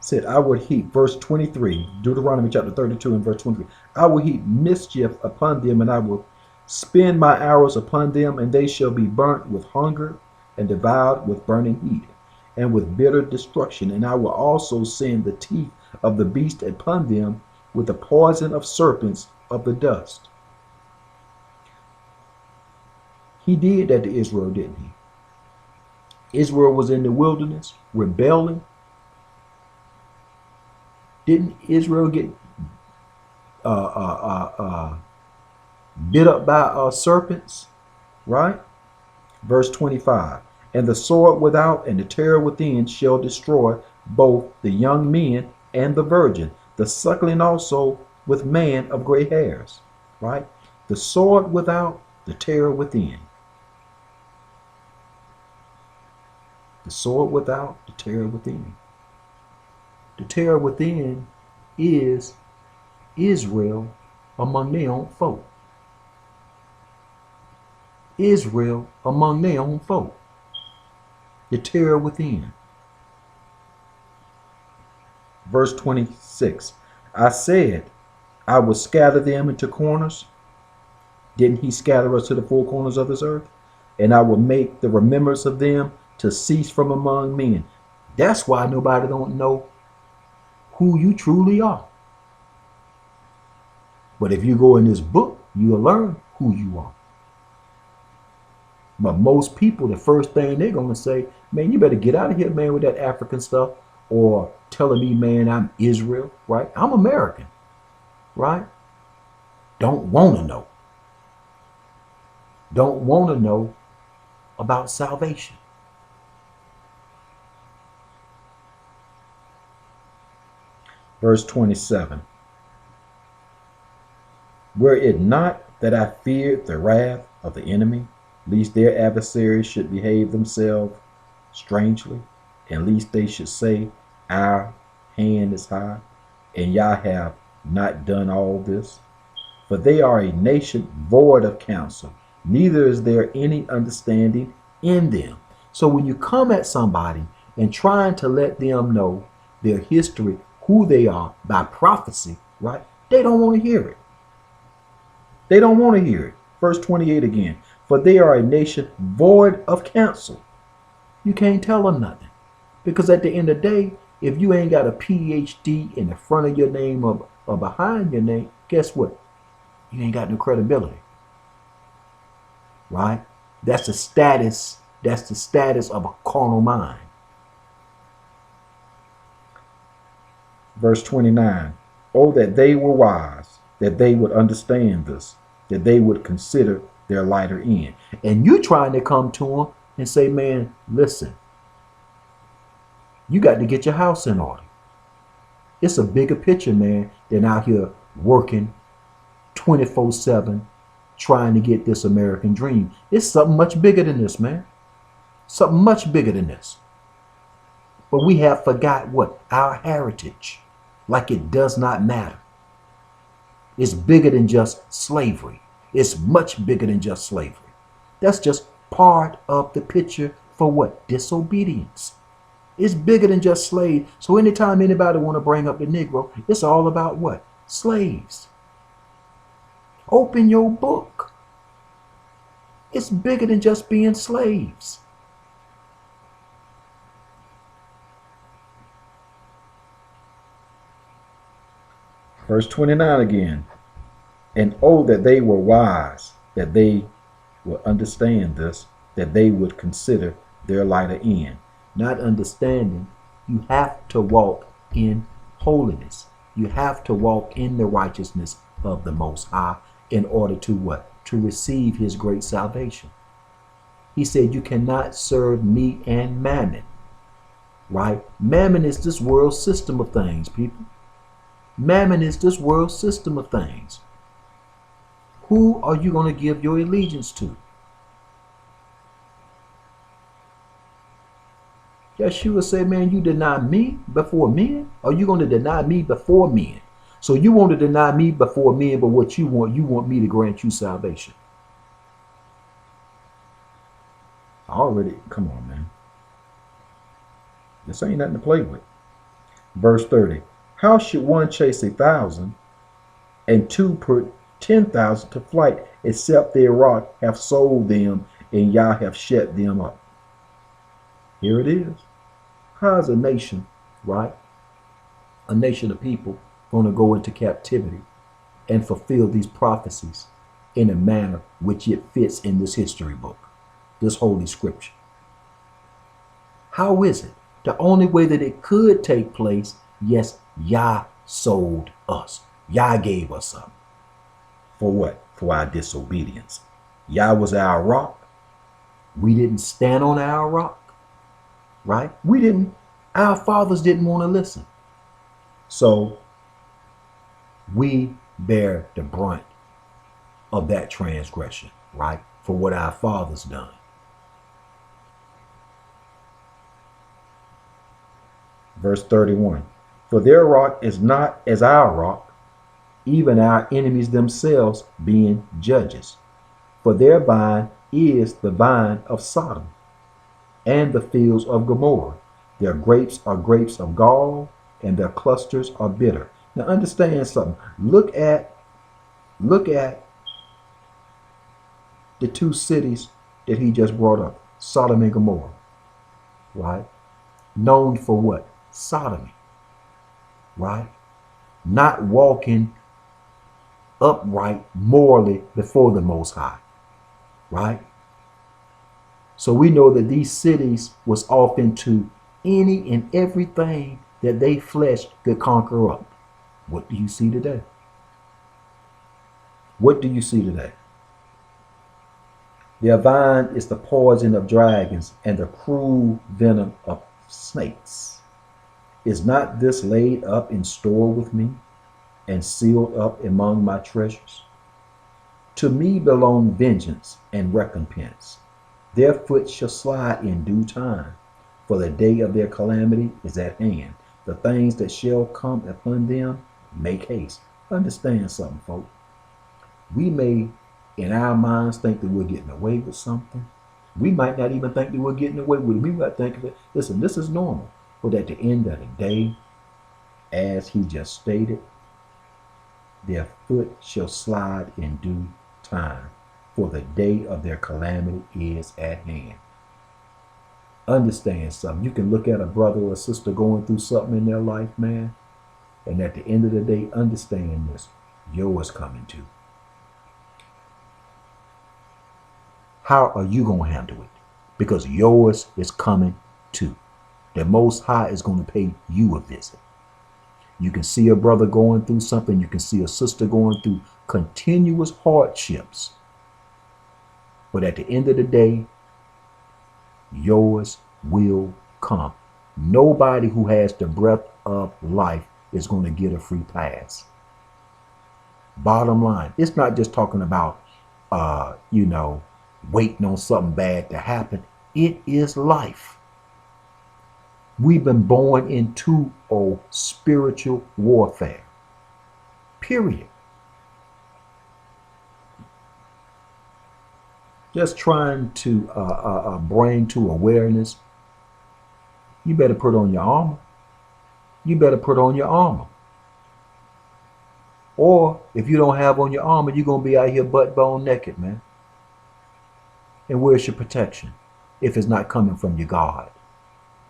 Said, I would heap, verse 23, Deuteronomy chapter 32 and verse 23. I will heap mischief upon them, and I will spend my arrows upon them, and they shall be burnt with hunger and devoured with burning heat and with bitter destruction. And I will also send the teeth of the beast upon them with the poison of serpents of the dust. He did that to Israel, didn't he? Israel was in the wilderness, rebelling. Didn't Israel get bit up by serpents? Right? Verse 25. And the sword without and the terror within shall destroy both the young men and the virgin, the suckling also with man of gray hairs. Right? The sword without, the terror within. The sword without, the terror within. The terror within is Israel among their own folk. Israel among their own folk. The terror within. Verse 26. I said, I will scatter them into corners. Didn't he scatter us to the four corners of this earth? And I will make the remembrance of them to cease from among men. That's why nobody don't know who you truly are. But if you go in this book, you'll learn who you are. But most people, the first thing they're going to say, man, you better get out of here, man, with that African stuff. Or telling me, man, I'm Israel, right? I'm American, right? Don't want to know. Don't want to know about salvation. Verse 27. Were it not that I feared the wrath of the enemy, lest their adversaries should behave themselves strangely, and lest they should say, our hand is high, and Yah have not done all this? For they are a nation void of counsel, neither is there any understanding in them. So when you come at somebody and trying to let them know their history, who they are by prophecy, right? They don't want to hear it. They don't want to hear it. Verse 28 again. For they are a nation void of counsel. You can't tell them nothing. Because at the end of the day, if you ain't got a PhD in the front of your name or behind your name, guess what? You ain't got no credibility. Right? That's the status. That's the status of a carnal mind. Verse 29. Oh, that they were wise, that they would understand this, that they would consider their lighter end. And you trying to come to them and say, man, listen, you got to get your house in order. It's a bigger picture, man, than out here working 24/7 trying to get this American dream. It's something much bigger than this, man. Something much bigger than this. But we have forgot what? Our heritage. Like it does not matter. It's bigger than just slavery. It's much bigger than just slavery. That's just part of the picture for what? Disobedience. It's bigger than just slave. So anytime anybody want to bring up the Negro, it's all about what? Slaves. Open your book. It's bigger than just being slaves. Verse 29 again. And oh, that they were wise, that they would understand this, that they would consider their lighter end. Not understanding, you have to walk in holiness. You have to walk in the righteousness of the Most High in order to what? To receive his great salvation. He said you cannot serve me and mammon. Right? Mammon is this world system of things, people. Mammon is this world system of things. Who are you going to give your allegiance to? Yeshua said, man, you deny me before men? Or you going to deny me before men? So you want to deny me before men, but what you want me to grant you salvation. Come on, man. This ain't nothing to play with. Verse 30. How should one chase 1,000 and two put 10,000 to flight, except their rock have sold them and Yah have shut them up? Here it is. How is a nation, right? A nation of people going to go into captivity and fulfill these prophecies in a manner which it fits in this history book, this holy scripture? How is it? The only way that it could take place, yes, Yah sold us. Yah gave us up. For what? For our disobedience. Yah was our rock. We didn't stand on our rock, right? Our fathers didn't want to listen. So we bear the brunt of that transgression, right? For what our fathers done. Verse 31. For their rock is not as our rock, even our enemies themselves being judges. For their vine is the vine of Sodom, and the fields of Gomorrah. Their grapes are grapes of gall, and their clusters are bitter. Now understand something. Look at the two cities that he just brought up, Sodom and Gomorrah, right? Known for what? Sodomy, right? Not walking upright morally before the Most High, right? So we know that these cities was off into any and everything that they flesh could conquer up. What do you see today? What do you see today? Their vine is the poison of dragons and the cruel venom of snakes. Is not this laid up in store with me and sealed up among my treasures? To me belong vengeance and recompense. Their foot shall slide in due time, for the day of their calamity is at hand. The things that shall come upon them, make haste. Understand something, folks. We may, in our minds, think that we're getting away with something. We might not even think that we're getting away with it. We might think of it, listen, this is normal. But at the end of the day, as he just stated, their foot shall slide in due time, for the day of their calamity is at hand. Understand something. You can look at a brother or a sister going through something in their life, man, and at the end of the day, understand this. Yours coming too. How are you going to handle it? Because yours is coming too. The Most High is going to pay you a visit. You can see a brother going through something. You can see a sister going through continuous hardships. But at the end of the day, yours will come. Nobody who has the breath of life is going to get a free pass. Bottom line, it's not just talking about, waiting on something bad to happen. It is life. We've been born into a spiritual warfare. Period. Just trying to bring to awareness. You better put on your armor. You better put on your armor. Or if you don't have on your armor, you're going to be out here butt bone naked, man. And where's your protection if it's not coming from your God,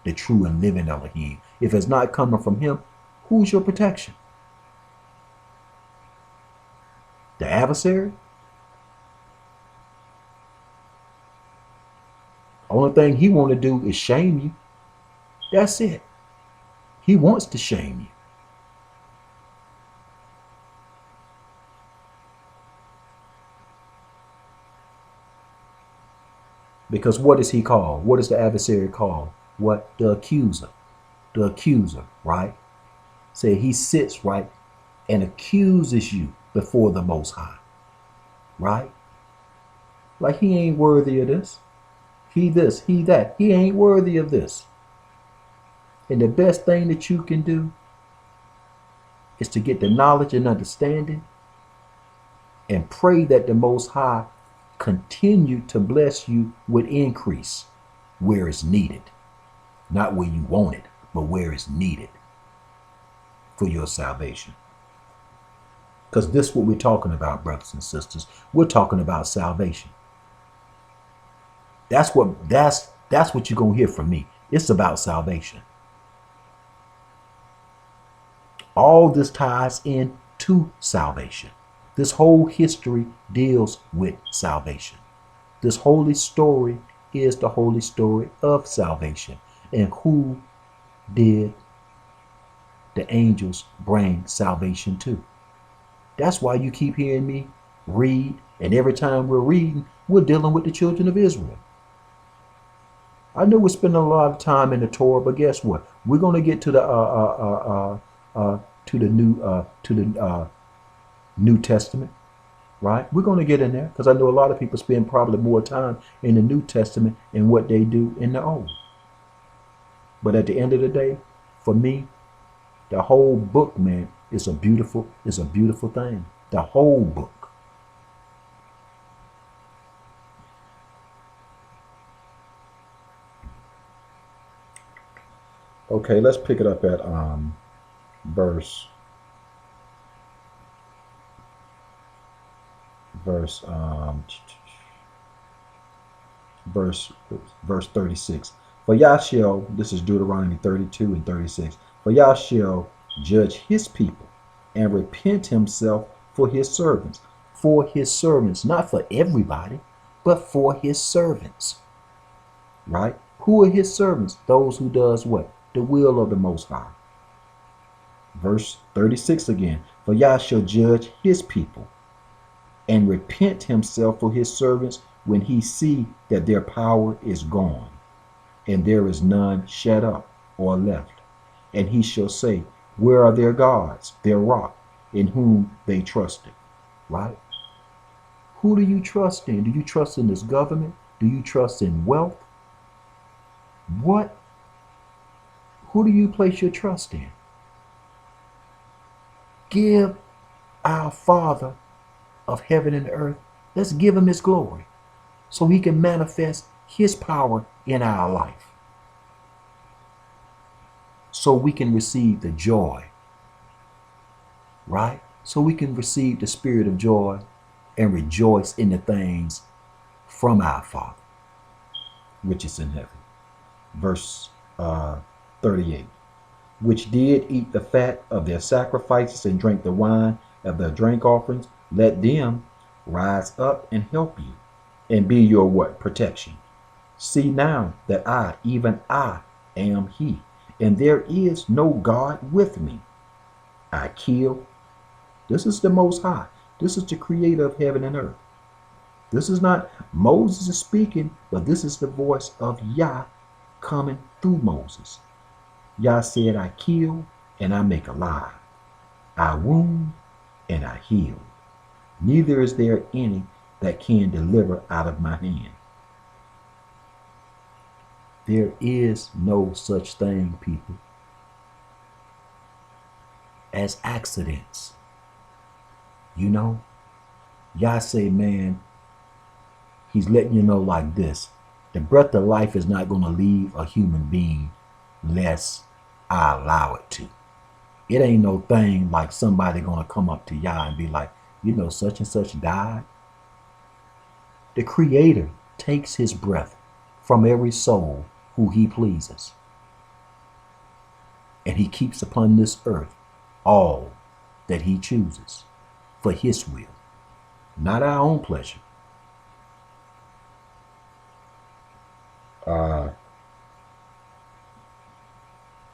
the true and living Elohim? If it's not coming from him, who's your protection? The adversary? Only thing he want to do is shame you. That's it. He wants to shame you. Because what is he called? What is the adversary called? What? The accuser. The accuser, right? Say he sits, right, and accuses you before the Most High. Right? Like he ain't worthy of this. He this, he that. He ain't worthy of this. And the best thing that you can do is to get the knowledge and understanding and pray that the Most High continue to bless you with increase where it's needed. Not where you want it, but where it's needed. for your salvation. Because this is what we're talking about, brothers and sisters. We're talking about salvation. That's what you're gonna hear from me. It's about salvation. All this ties in to salvation. This whole history deals with salvation. This holy story is the holy story of salvation. And who did the angels bring salvation to? That's why you keep hearing me read, and every time we're reading, we're dealing with the children of Israel. I know we're spending a lot of time in the Torah, but guess what? We're going to get to the New Testament, right? We're going to get in there because I know a lot of people spend probably more time in the New Testament than what they do in the Old. But at the end of the day, for me, the whole book, man, is a beautiful thing. The whole book. Okay, let's pick it up at verse 36. For Yah shall, this is Deuteronomy 32 and 36. For Yah shall judge his people and repent himself for his servants. For his servants, not for everybody, but for his servants. Right? Who are his servants? Those who does what? The will of the Most High. Verse 36 again. For Yah shall judge his people and repent himself for his servants when he see that their power is gone, and there is none shut up or left. And he shall say, where are their gods, their rock, in whom they trusted? Right? Who do you trust in? Do you trust in this government? Do you trust in wealth? What? Who do you place your trust in? Give our Father of heaven and earth, let's give him his glory so he can manifest his power in our life. So we can receive the joy, right? So we can receive the spirit of joy and rejoice in the things from our Father, which is in heaven. Verse 38. Which did eat the fat of their sacrifices and drank the wine of their drink offerings, let them rise up and help you and be your what? Protection. See now that I, even I, am he, and there is no God with me. I kill. This is the Most High. This is the creator of heaven and earth. This is not Moses is speaking, but this is the voice of Yah coming through Moses. Yah said, I kill and I make alive. I wound and I heal. Neither is there any that can deliver out of my hand. There is no such thing, people, as accidents. You know, Yah say, man, he's letting you know like this. The breath of life is not going to leave a human being unless I allow it to. It ain't no thing like somebody going to come up to Yah and be like, you know, such and such died. The Creator takes his breath from every soul who he pleases. And he keeps upon this earth all that he chooses for his will, not our own pleasure.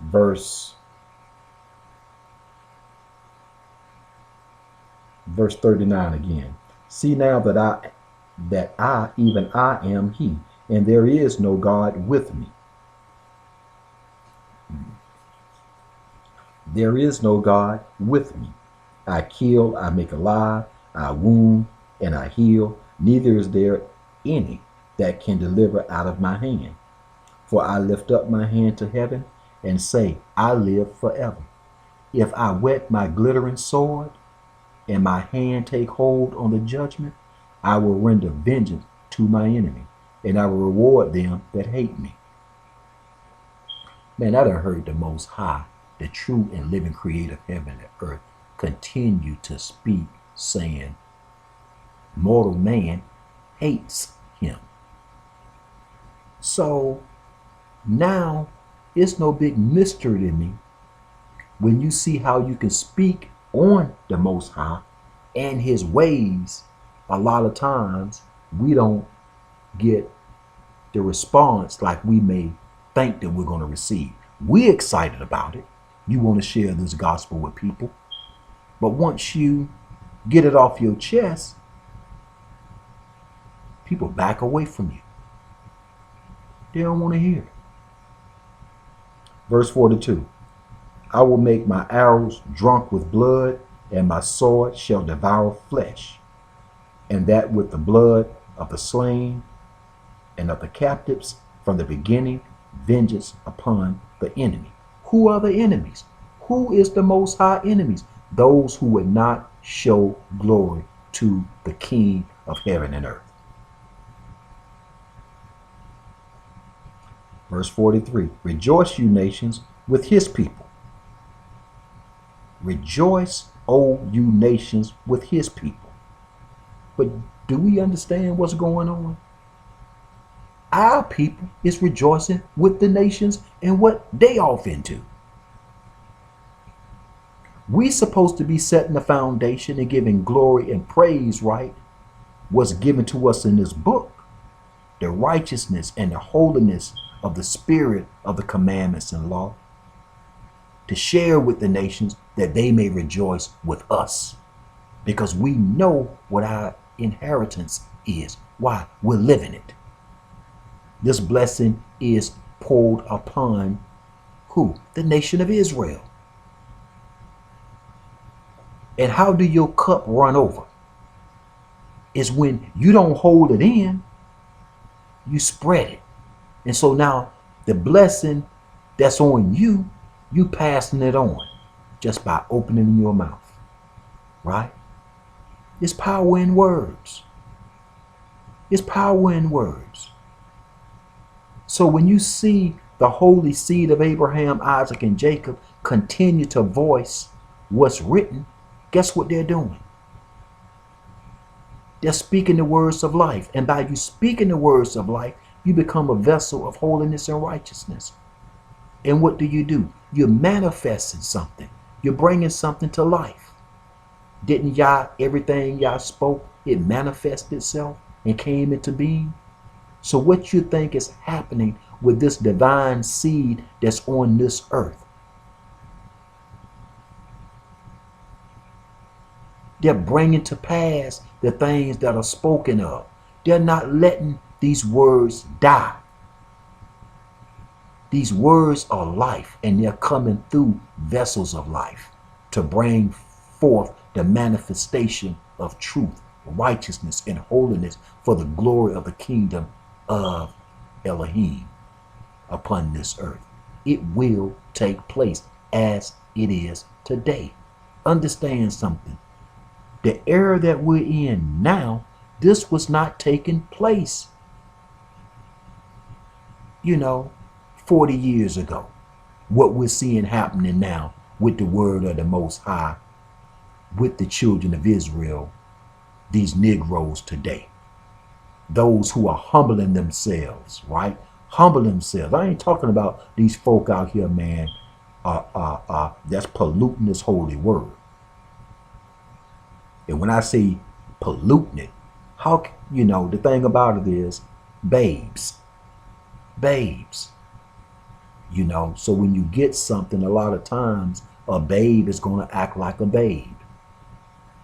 Verse 39 again. See now that I, even I am he, and there is no God with me. There is no God with me. I kill, I make alive, I wound, and I heal. Neither is there any that can deliver out of my hand. For I lift up my hand to heaven and say, I live forever. If I whet my glittering sword and my hand take hold on the judgment, I will render vengeance to my enemy, and I will reward them that hate me. Man, I done heard the Most High the true and living creator of heaven and earth, continue to speak, saying, mortal man hates him. So now it's no big mystery to me when you see how you can speak on the Most High and his ways. A lot of times we don't get the response like we may think that we're going to receive. We're excited about it. You want to share this gospel with people. But once you get it off your chest, people back away from you. They don't want to hear it. Verse 42. I will make my arrows drunk with blood, and my sword shall devour flesh, and that with the blood of the slain and of the captives from the beginning, vengeance upon the enemy. Who are the enemies? Who is the Most High enemies? Those who would not show glory to the King of heaven and earth. Verse 43, rejoice, you nations, with his people. Rejoice, O you nations, with his people. But do we understand what's going on? Our people is rejoicing with the nations and what they off into. We supposed to be setting the foundation and giving glory and praise, right? What's given to us in this book, the righteousness and the holiness of the spirit of the commandments and law, to share with the nations that they may rejoice with us, because we know what our inheritance is. Why? We're living it. This blessing is poured upon who? The nation of Israel. And how do your cup run over? It's when you don't hold it in, you spread it. And so now the blessing that's on you, you passing it on just by opening your mouth, right? It's power in words. It's power in words. So when you see the holy seed of Abraham, Isaac, and Jacob continue to voice what's written, guess what they're doing? They're speaking the words of life. And by you speaking the words of life, you become a vessel of holiness and righteousness. And what do? You're manifesting something. You're bringing something to life. Didn't y'all, everything y'all spoke, it manifested itself and came into being? So what you think is happening with this divine seed that's on this earth? They're bringing to pass the things that are spoken of. They're not letting these words die. These words are life, and they're coming through vessels of life to bring forth the manifestation of truth, righteousness, and holiness for the glory of the kingdom of Elohim upon this earth. It will take place as it is today. Understand something. The era that we're in now, this was not taking place, 40 years ago. What we're seeing happening now with the word of the Most High, with the children of Israel, these Negroes today. Those who are humbling themselves, right? Humble themselves. I ain't talking about these folk out here, man, that's polluting this holy word. And when I say polluting it, how, the thing about it is babes. So when you get something, a lot of times a babe is going to act like a babe.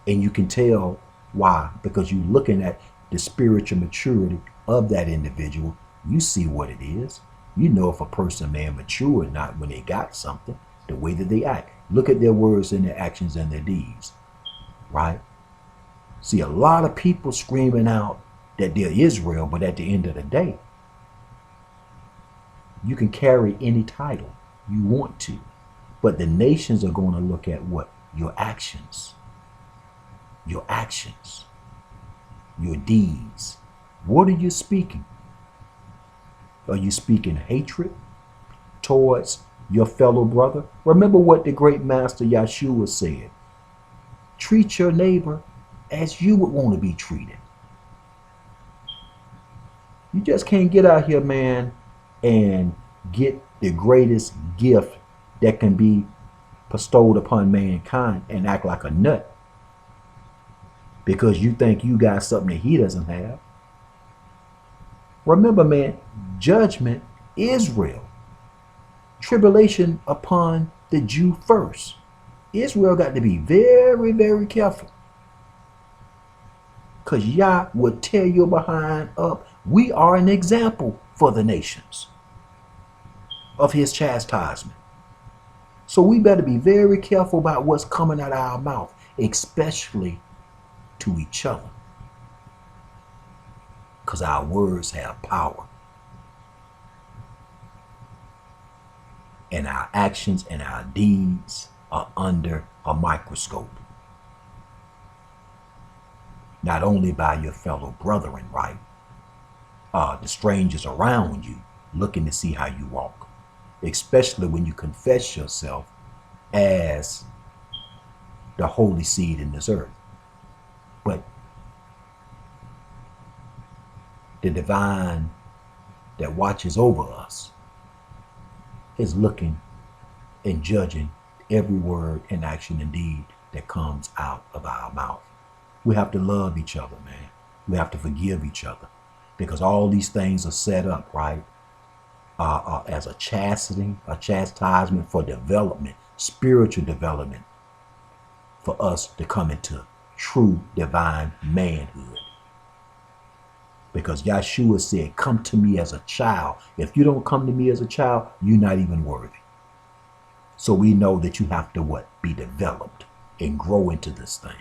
And you can tell why, because you're looking at the spiritual maturity of that individual. You see what it is. You know if a person may mature or not when they got something, the way that they act. Look at their words and their actions and their deeds, right? See, a lot of people screaming out that they're Israel, but at the end of the day, you can carry any title you want to, but the nations are going to look at what? Your actions, your deeds. What are you speaking? Are you speaking hatred towards your fellow brother. Remember what the great master Yeshua said. Treat your neighbor as you would want to be treated. You just can't get out here, man, and get the greatest gift that can be bestowed upon mankind and act like a nut because you think you got something that he doesn't have. Remember, man, judgment is real. Tribulation upon the Jew first. Israel got to be very, very careful. Because Yah will tear your behind up. We are an example for the nations of his chastisement. So we better be very careful about what's coming out of our mouth, especially to each other. Because our words have power. And our actions and our deeds are under a microscope. Not only by your fellow brethren, right? The strangers around you looking to see how you walk. Especially when you confess yourself as the holy seed in this earth. But the divine that watches over us is looking and judging every word and action and deed that comes out of our mouth. We have to love each other, man. We have to forgive each other because all these things are set up, right? As a chastisement for development, spiritual development, for us to come into true divine manhood. Because Yeshua said, come to me as a child. If you don't come to me as a child, you're not even worthy. So we know that you have to what? Be developed and grow into this thing.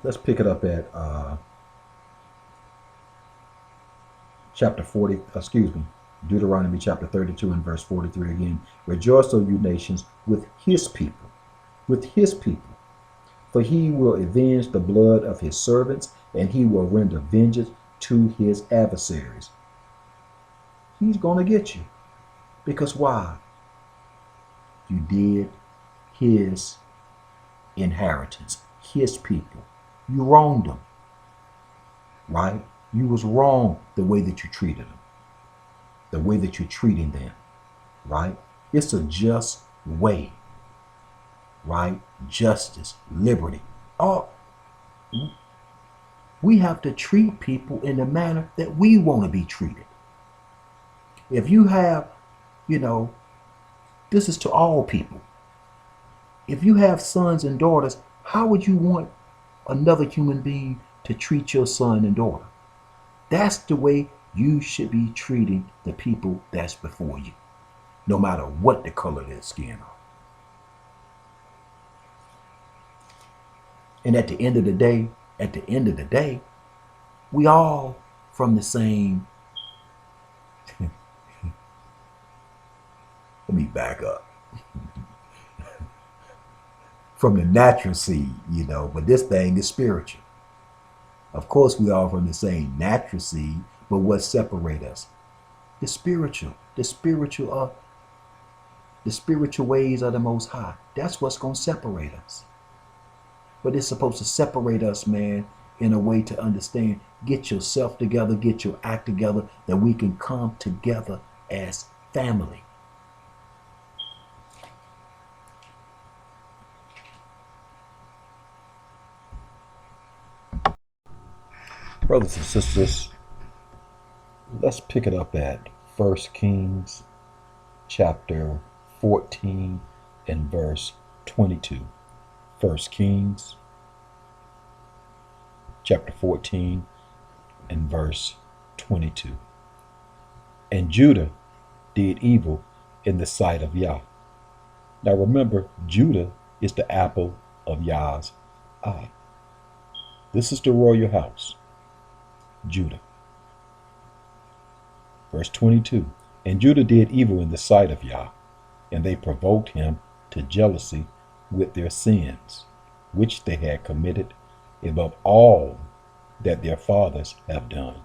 Let's pick it up at Deuteronomy chapter 32 and verse 43 again. Rejoice, O you nations, with his people, for he will avenge the blood of his servants, and he will render vengeance to his adversaries. He's going to get you. Because why? You did his inheritance, his people. You wronged them, right? You was wrong the way that you treated them, the way that you're treating them, right? It's a just way, right? Justice, liberty. We have to treat people in the manner that we want to be treated. If you have, this is to all people. If you have sons and daughters, how would you want another human being to treat your son and daughter? That's the way you should be treating the people that's before you, no matter what the color of their skin are. And at the end of the day, we all from the same. Let me back up. From the natural seed, but this thing is spiritual. Of course, we all from the same natural seed, but what separates us? The spiritual ways of the Most High. That's what's going to separate us. But it's supposed to separate us, man, in a way to understand. Get yourself together, get your act together, that we can come together as family. Brothers and sisters, let's pick it up at 1 Kings chapter 14 and verse 22. 1 Kings chapter 14 and verse 22. And Judah did evil in the sight of Yah. Now remember, Judah is the apple of Yah's eye. This is the royal house. Judah. Verse 22. And Judah did evil in the sight of Yah, and they provoked him to jealousy with their sins, which they had committed above all that their fathers have done.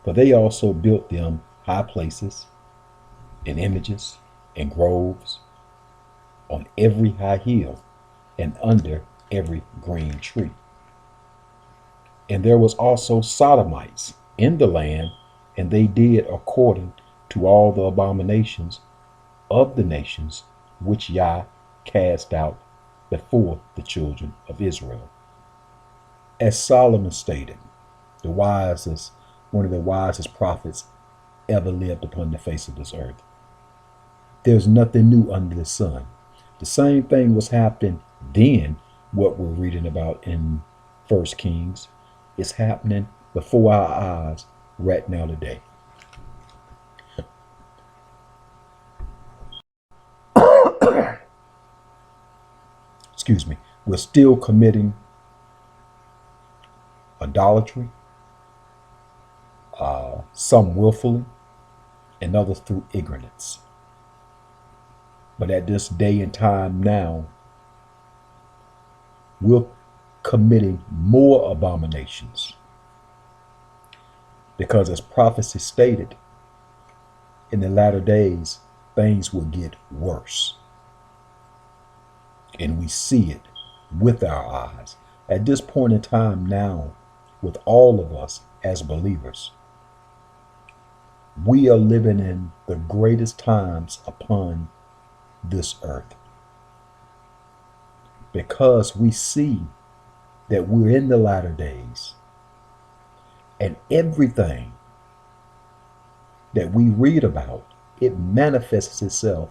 For they also built them high places and images and groves on every high hill and under every green tree. And there was also Sodomites in the land, and they did according to all the abominations of the nations which Yah cast out before the children of Israel. As Solomon stated, the wisest, one of the wisest prophets ever lived upon the face of this earth. There's nothing new under the sun. The same thing was happening then, what we're reading about in 1 Kings, is happening before our eyes right now today. Excuse me. We're still committing idolatry, some willfully, and others through ignorance. But at this day and time now, we're committing more abominations. Because as prophecy stated, in the latter days, things will get worse. And we see it with our eyes. At this point in time now, with all of us as believers, we are living in the greatest times upon this earth. Because we see that we're in the latter days, and everything that we read about, it manifests itself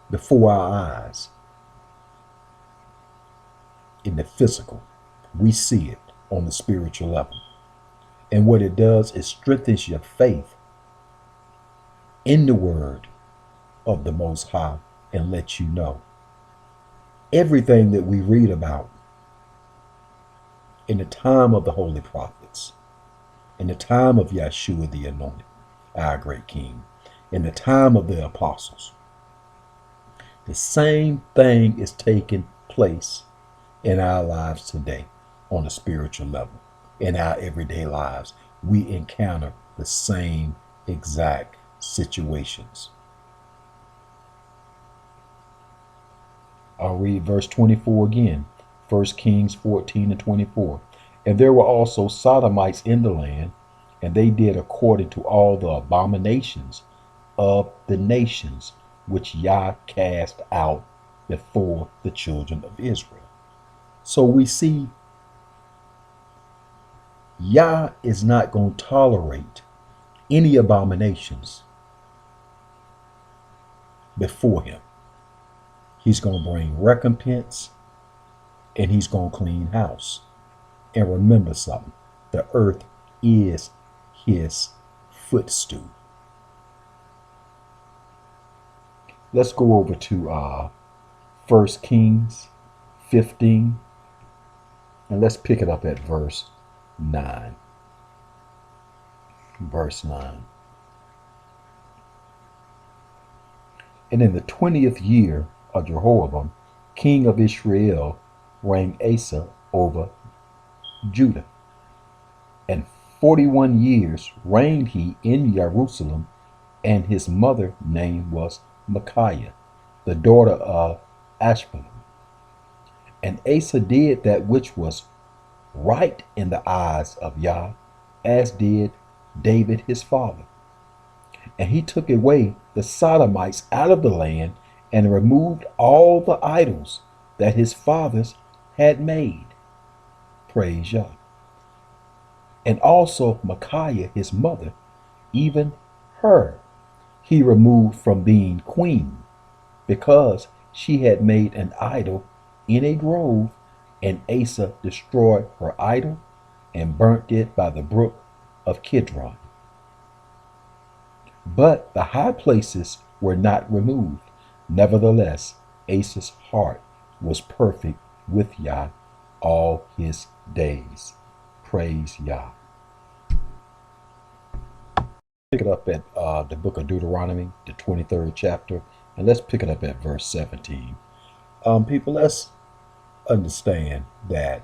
before our eyes in the physical. We see it on the spiritual level. And what it does is strengthens your faith in the word of the Most High and lets you know everything that we read about in the time of the holy prophets, in the time of Yeshua the Anointed, our great King, in the time of the apostles. The same thing is taking place in our lives today on a spiritual level. In our everyday lives, we encounter the same exact situations. I'll read verse 24 again, 1 Kings 14 and 24. And there were also Sodomites in the land, and they did according to all the abominations of the nations which Yah cast out before the children of Israel. So we see Yah is not going to tolerate any abominations before him. He's going to bring recompense, and he's going to clean house. And remember something, the earth is his footstool. Let's go over to 1 Kings 15, and let's pick it up at verse 9. Verse 9. And in the 20th year of Jehoram, king of Israel, reigned Asa over Judah. And 41 years reigned he in Jerusalem, and his mother name was Micaiah, the daughter of Ashbelon. And Asa did that which was right in the eyes of Yah, as did David his father. And he took away the Sodomites out of the land, and removed all the idols that his fathers had made. Praise Yah. And also Micaiah his mother, even her, he removed from being queen, because she had made an idol in a grove, and Asa destroyed her idol and burnt it by the brook of Kidron. But the high places were not removed. Nevertheless, Asa's heart was perfect with Yah all his days. Praise Yah. Pick it up at the book of Deuteronomy, the 23rd chapter, and let's pick it up at verse 17. People, let's understand that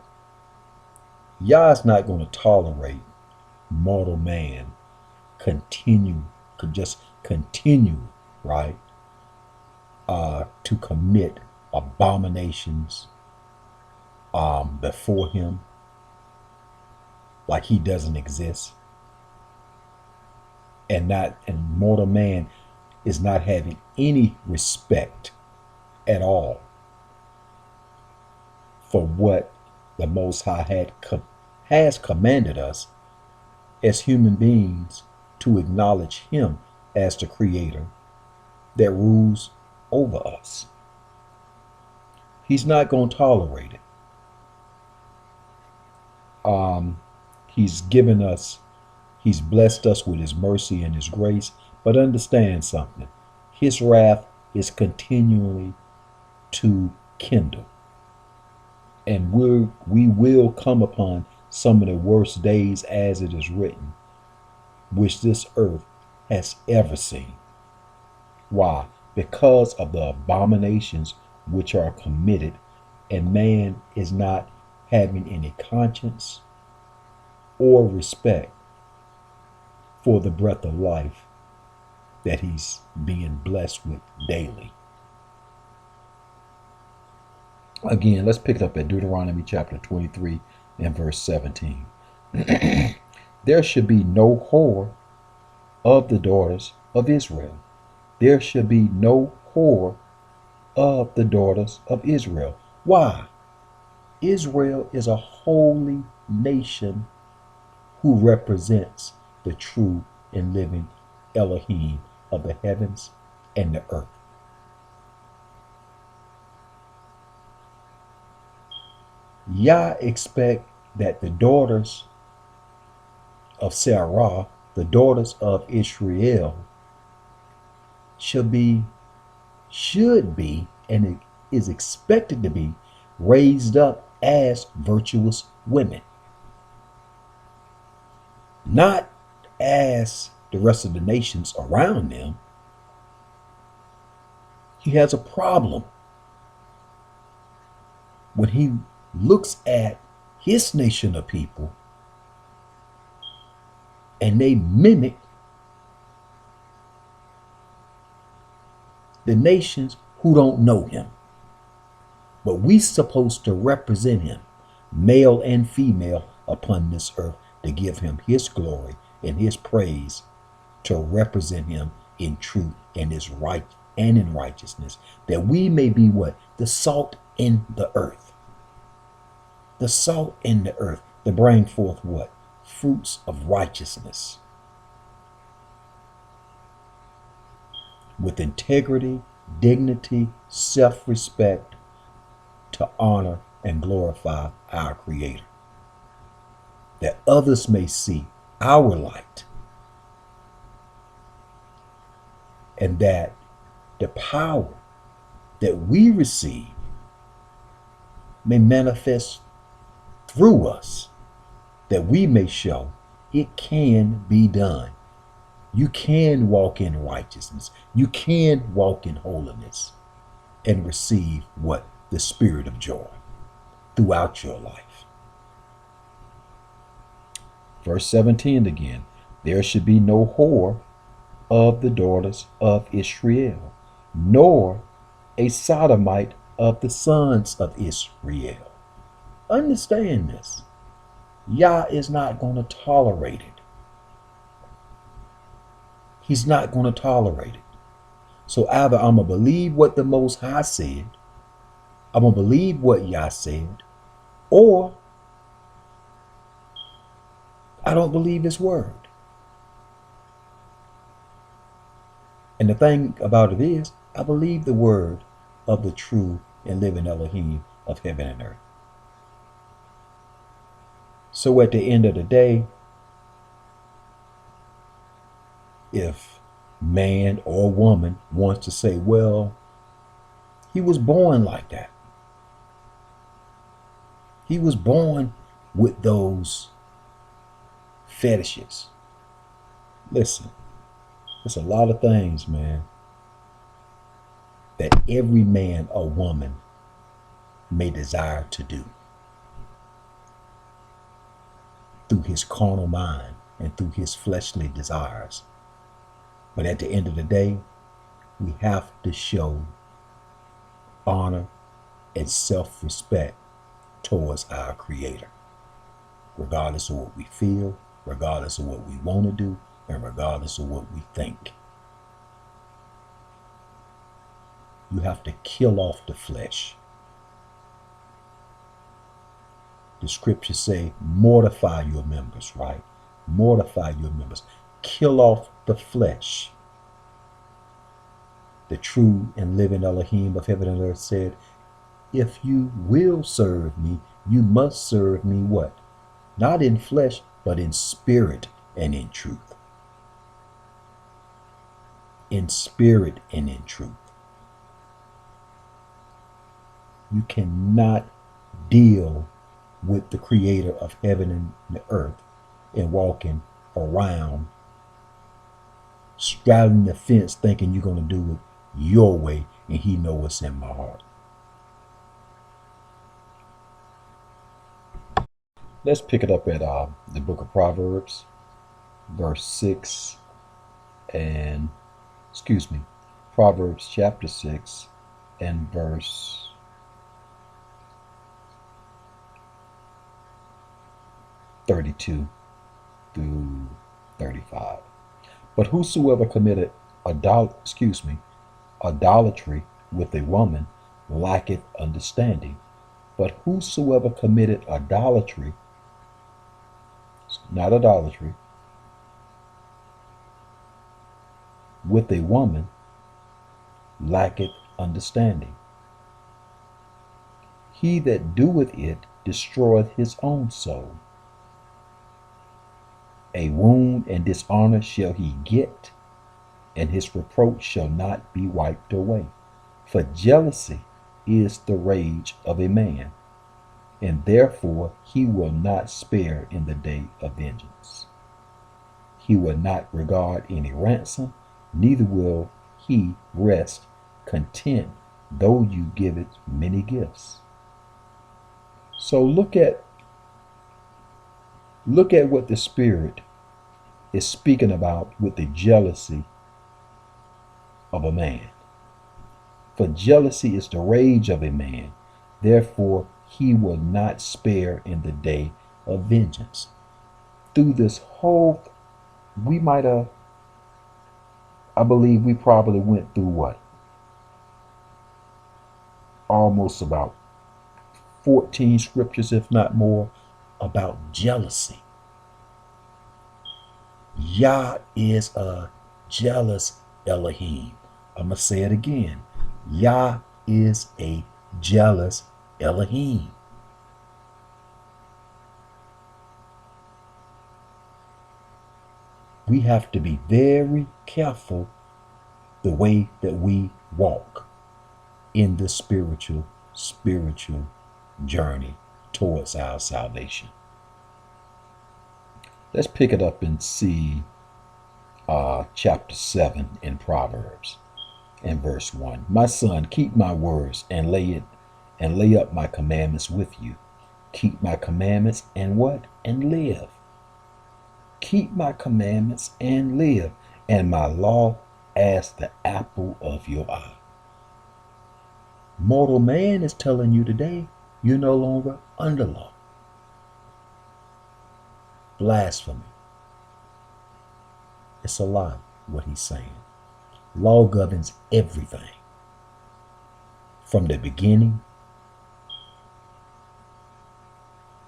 Yah's not going to tolerate mortal man continue, could just continue, right, to commit abominations before him, like he doesn't exist, and mortal man is not having any respect at all for what the Most High has commanded us as human beings to acknowledge him as the creator that rules over us. He's not going to tolerate it. He's blessed us with his mercy and his grace, but understand something. His wrath is continually to kindle. And we will come upon some of the worst days, as it is written, which this earth has ever seen. Why? Because of the abominations which are committed, and man is not having any conscience or respect for the breath of life that he's being blessed with daily. Again, let's pick it up at Deuteronomy chapter 23 and verse 17. There should be no whore of the daughters of Israel. There should be no whore of the daughters of Israel. Why? Israel is a holy nation who represents the true and living Elohim of the heavens and the earth. Yah expect that the daughters of Sarah, the daughters of Israel, should be, and it is expected to be raised up as virtuous women. Not as the rest of the nations around them. He has a problem when he looks at his nation of people and they mimic the nations who don't know him. But we supposed to represent him, male and female, upon this earth, to give him his glory and his praise, to represent him in truth and his right and in righteousness, that we may be what? The salt in the earth. The salt in the earth, to bring forth what? Fruits of righteousness. With integrity, dignity, self-respect, to honor and glorify our Creator. That others may see our light. And that the power that we receive may manifest through us, that we may show it can be done. You can walk in righteousness. You can walk in holiness and receive what? The spirit of joy throughout your life. Verse 17 again. There should be no whore of the daughters of Israel, nor a sodomite of the sons of Israel. Understand this. Yah is not going to tolerate it. He's not going to tolerate it. So either I'm going to believe what the Most High said, I'm going to believe what Yah said, or I don't believe his word. And the thing about it is, I believe the word of the true and living Elohim of heaven and earth. So at the end of the day, if man or woman wants to say, well, he was born like that. He was born with those fetishes. Listen, there's a lot of things, man, that every man or woman may desire to do through his carnal mind and through his fleshly desires. But at the end of the day, we have to show honor and self-respect towards our Creator, regardless of what we feel, regardless of what we want to do, and regardless of what we think. You have to kill off the flesh. The scriptures say, mortify your members, right? Mortify your members. Kill off the flesh. The true and living Elohim of heaven and earth said, if you will serve me, you must serve me what? Not in flesh, but in spirit and in truth. In spirit and in truth. You cannot deal with the creator of heaven and the earth and walking around straddling the fence thinking you're going to do it your way and he knows what's in my heart. Let's pick it up at the book of Proverbs, Proverbs chapter 6 and verse 32 through 35. But whosoever committed idolatry with a woman lacketh understanding. But whosoever committed with a woman lacketh understanding. He that doeth it destroyeth his own soul. A wound and dishonor shall he get, and his reproach shall not be wiped away. For jealousy is the rage of a man, and therefore he will not spare in the day of vengeance. He will not regard any ransom, neither will he rest content, though you give it many gifts. So look at what the Spirit is speaking about with the jealousy of a man. For jealousy is the rage of a man, therefore he will not spare in the day of vengeance. Through this whole, I believe we probably went through what? Almost about 14 scriptures, if not more, about jealousy. Yah is a jealous Elohim. I'm going to say it again. Yah is a jealous Elohim. We have to be very careful the way that we walk in this spiritual journey towards our salvation. Let's pick it up and see chapter 7 in Proverbs and verse 1. My son, keep my words and lay up my commandments with you. Keep my commandments and what? And live. Keep my commandments and live, and my law as the apple of your eye. Mortal man is telling you today, you're no longer under law. Blasphemy. It's a lie, what he's saying. Law governs everything. From the beginning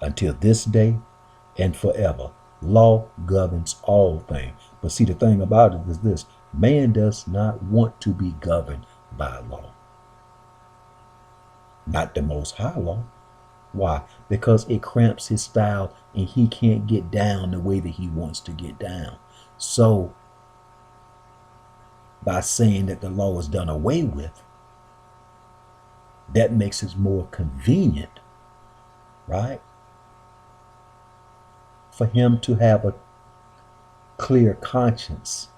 until this day and forever. Law governs all things. But see, the thing about it is this. Man does not want to be governed by law. Not the Most High law. Why? Because it cramps his style and he can't get down the way that he wants to get down. So, by saying that the law is done away with, that makes it more convenient, right? For him to have a clear conscience,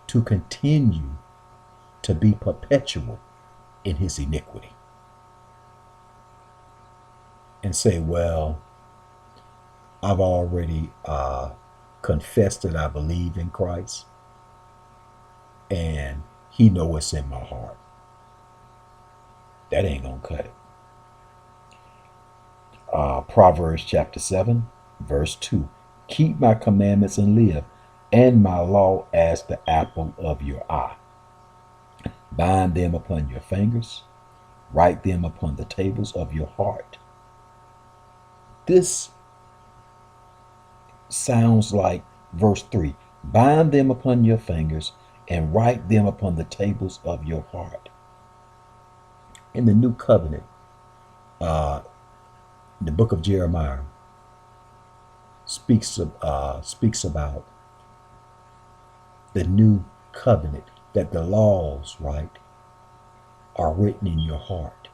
to continue to be perpetual in his iniquity. and say, well, I've already confessed that I believe in Christ, and he knows what's in my heart. That ain't gonna cut it. Proverbs chapter 7, verse 2. Keep my commandments and live, and my law as the apple of your eye. Bind them upon your fingers, write them upon the tables of your heart. This sounds like verse 3. Bind them upon your fingers and write them upon the tables of your heart. In the new covenant, the book of Jeremiah speaks about the new covenant, that the laws, right, are written in your heart,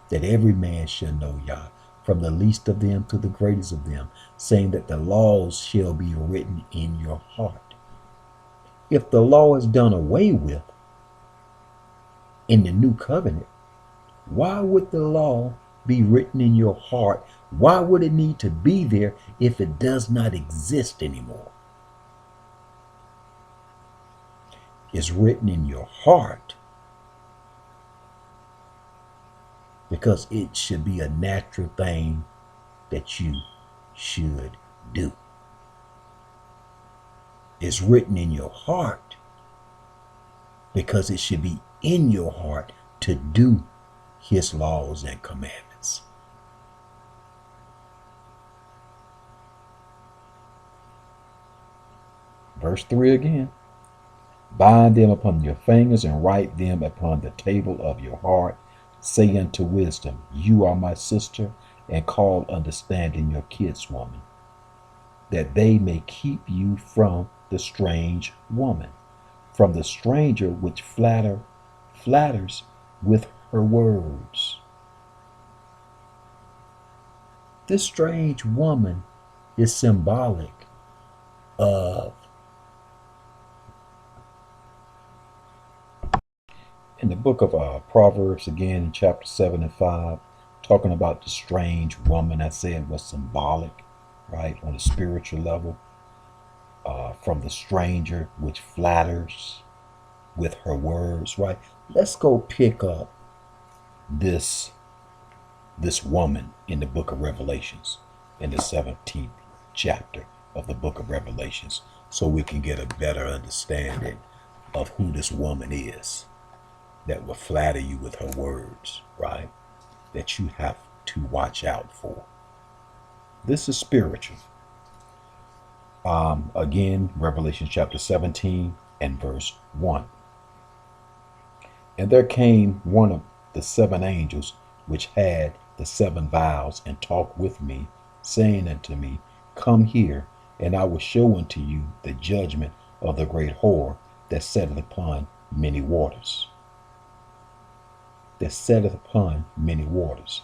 that every man shall know Yah, from the least of them to the greatest of them, saying that the laws shall be written in your heart. If the law is done away with in the new covenant, why would the law be written in your heart? Why would it need to be there if it does not exist anymore? It's written in your heart because it should be a natural thing that you should do. It's written in your heart because it should be in your heart to do his laws and commandments. Verse 3 again. Bind them upon your fingers and write them upon the table of your heart. Say unto wisdom, you are my sister, and call understanding your kinswoman, that they may keep you from the strange woman, from the stranger which flatters with her words. This strange woman is symbolic of, in the book of Proverbs, again in chapter 7 and 5, talking about the strange woman, I said was symbolic, right, on a spiritual level, from the stranger which flatters with her words, right? Let's go pick up this woman in the book of Revelations, in the 17th chapter of the book of Revelations, so we can get a better understanding of who this woman is that will flatter you with her words, right? That you have to watch out for. This is spiritual. Again, Revelation chapter 17 and verse 1. And there came one of the seven angels which had the seven vials, and talked with me, saying unto me, Come here, and I will show unto you the judgment of the great whore that sitteth upon many waters. That sitteth upon many waters.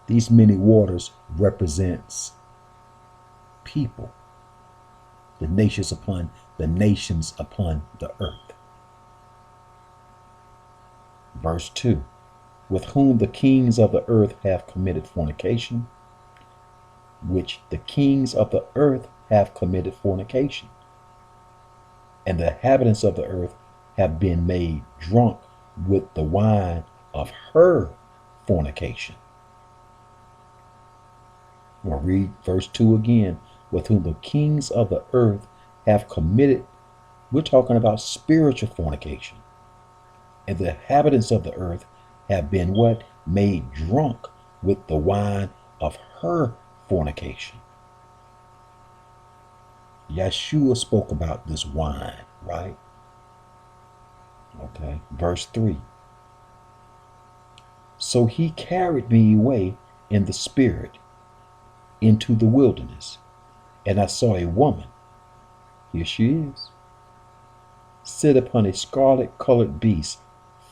These many waters represents people, the nations upon the earth. Verse 2, with whom the kings of the earth have committed fornication, which the kings of the earth have committed fornication, and the inhabitants of the earth have been made drunk with the wine of her fornication. We'll read verse 2 again. With whom the kings of the earth have committed, we're talking about spiritual fornication. And the inhabitants of the earth have been what? Made drunk with the wine of her fornication. Yeshua spoke about this wine, right? Okay, verse 3. So he carried me away in the spirit into the wilderness, and I saw a woman, here she is, sit upon a scarlet colored beast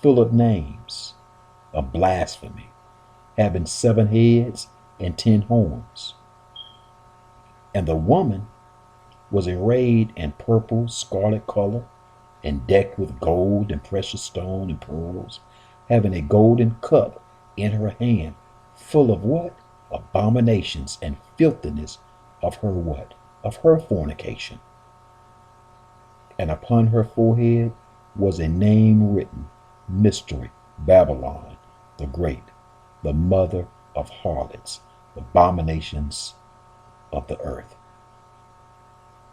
full of names of blasphemy, having 7 heads and 10 horns. And the woman was arrayed in purple, scarlet color, and decked with gold and precious stone and pearls. having a golden cup in her hand, full of what? Abominations and filthiness of her what? Of her fornication. And upon her forehead was a name written, Mystery, Babylon, the Great, the mother of harlots, abominations of the earth.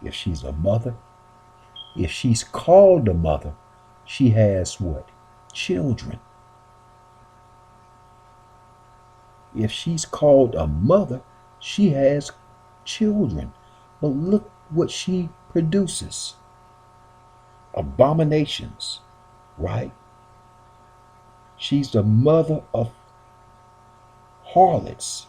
If she's a mother, if she's called a mother, she has what? Children. If she's called a mother, she has children. But look what she produces. Abominations, right? She's the mother of harlots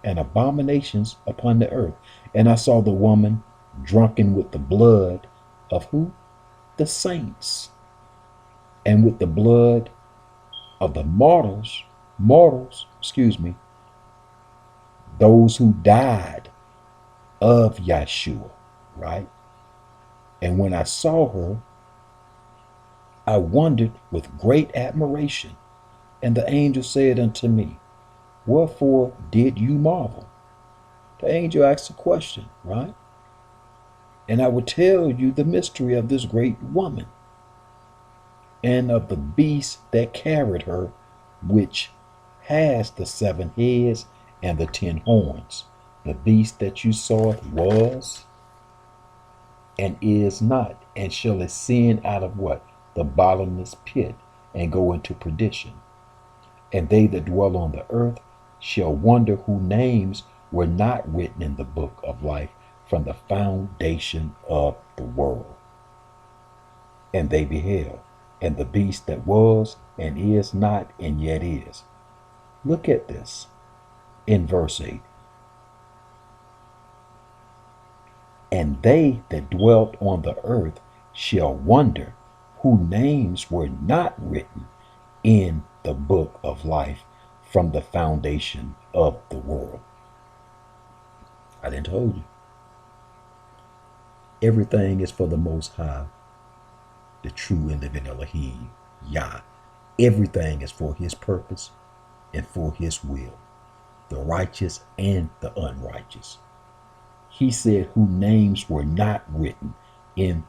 and abominations upon the earth. And I saw the woman drunken with the blood of who? The saints. And with the blood of the mortals, those who died of Yeshua, right? And when I saw her, I wondered with great admiration. And the angel said unto me, wherefore did you marvel? The angel asked a question, right? And I will tell you the mystery of this great woman and of the beast that carried her, which has the 7 heads and the 10 horns. The beast that you saw was and is not, and shall ascend out of what? The bottomless pit, and go into perdition. And they that dwell on the earth shall wonder whose names were not written in the book of life from the foundation of the world. And they beheld, and the beast that was, and is not, and yet is. Look at this in verse 8. And they that dwelt on the earth shall wonder whose names were not written in the book of life from the foundation of the world. I didn't told you. Everything is for the Most High, the true and living Elohim, Yah. Everything is for his purpose and for his will, the righteous and the unrighteous. He said whose names were not written in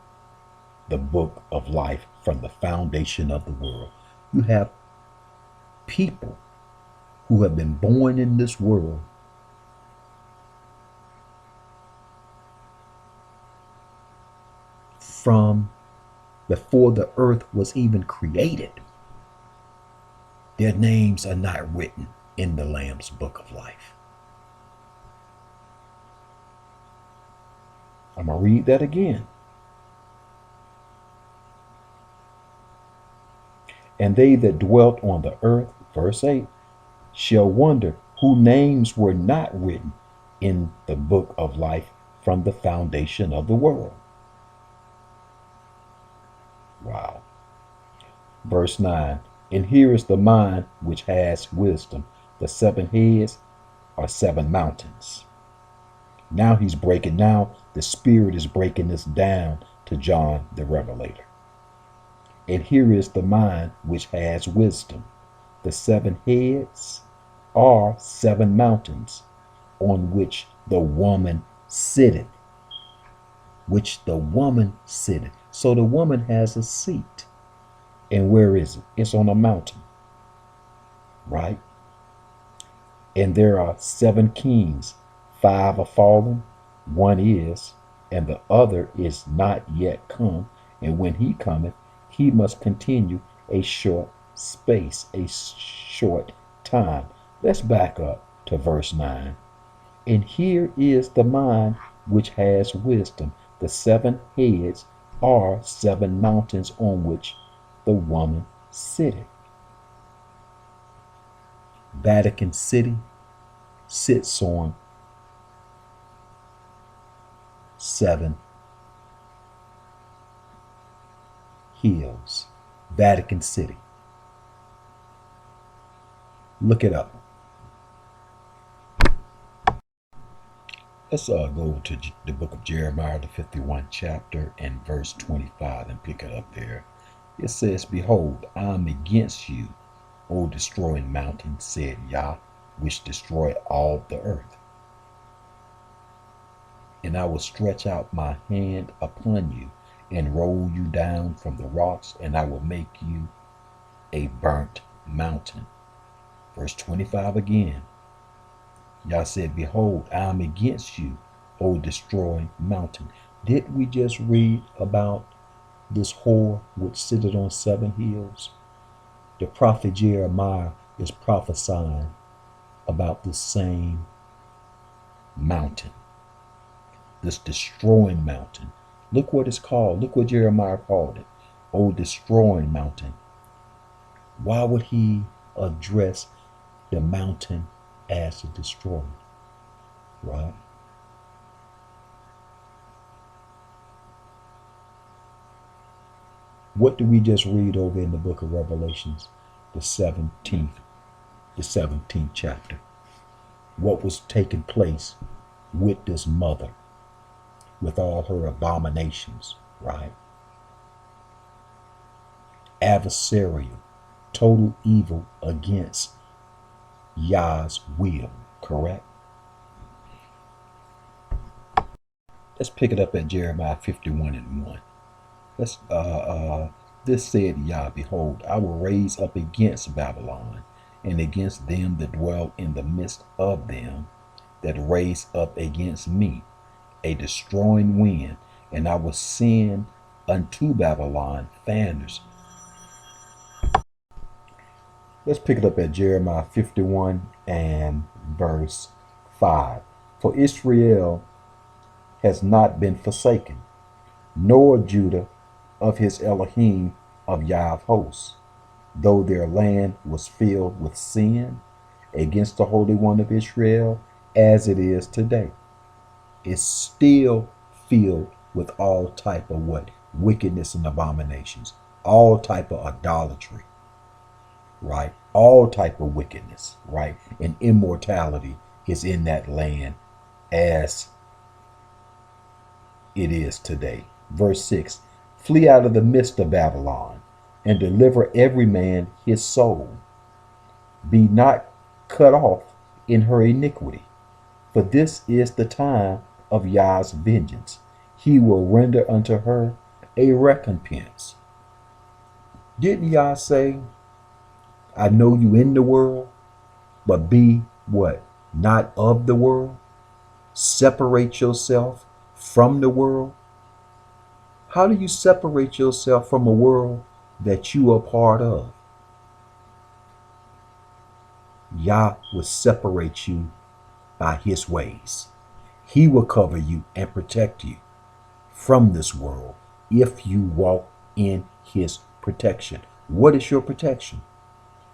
the book of life from the foundation of the world. You have people who have been born in this world from before the earth was even created. Their names are not written in the Lamb's book of life. I'm going to read that again. And they that dwelt on the earth, verse 8, shall wonder whose names were not written in the book of life from the foundation of the world. Wow. Verse 9, and here is the mind which has wisdom. The 7 heads are 7 mountains. Now he's breaking, now the Spirit is breaking this down to John the Revelator. And here is the mind which has wisdom. The 7 heads are 7 mountains on which the woman sitteth. Which the woman sitteth. So the woman has a seat. And where is it? It's on a mountain. Right? And there are 7 kings. 5 are fallen, 1 is, and the other is not yet come. And when he cometh, he must continue a short space, a short time. Let's back up to verse 9. And here is the mind which has wisdom. The 7 heads are 7 mountains on which the woman sitteth. Vatican City sits on 7 hills. Vatican City. Look it up. Let's go over to the book of Jeremiah, the 51st chapter and verse 25 and pick it up there. It says, behold, I am against you, O destroying mountain, said Yah, which destroy all the earth. And I will stretch out my hand upon you and roll you down from the rocks, and I will make you a burnt mountain. Verse 25 again. Yah said, behold, I am against you, O destroying mountain. Did we just read about this whore which sitteth on 7 hills? The prophet Jeremiah is prophesying about the same mountain, this destroying mountain. Look what it's called. Look what Jeremiah called it. O destroying mountain. Why would he address the mountain as a destroyer? Right? What do we just read over in the book of Revelations, the 17th chapter? What was taking place with this mother, with all her abominations, right? Adversarial, total evil against Yah's will, correct? Let's pick it up at Jeremiah 51:1. This said Yah, behold, I will raise up against Babylon and against them that dwell in the midst of them, that raise up against me a destroying wind, and I will send unto Babylon fanners. Let's pick it up at Jeremiah 51 and verse 5. For Israel has not been forsaken, nor Judah of his Elohim of Yah of hosts, though their land was filled with sin against the Holy One of Israel, as it is today. It's still filled with all type of what? Wickedness and abominations, all type of idolatry, right? All type of wickedness, right? And immortality is in that land as it is today. Verse 6, flee out of the midst of Babylon and deliver every man his soul. Be not cut off in her iniquity, for this is the time of Yah's vengeance. He will render unto her a recompense. Didn't Yah say, I know you in the world, but be what? Not of the world. Separate yourself from the world. How do you separate yourself from a world that you are part of? Yah will separate you by his ways. He will cover you and protect you from this world if you walk in his protection. What is your protection?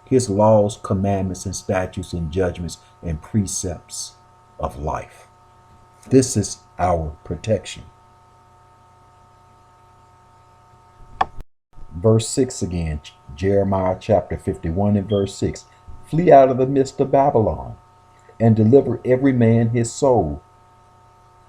His laws, commandments, and statutes, and judgments, and precepts of life. This is our protection. Verse 6 again, Jeremiah chapter 51 and verse 6. Flee out of the midst of Babylon and deliver every man his soul.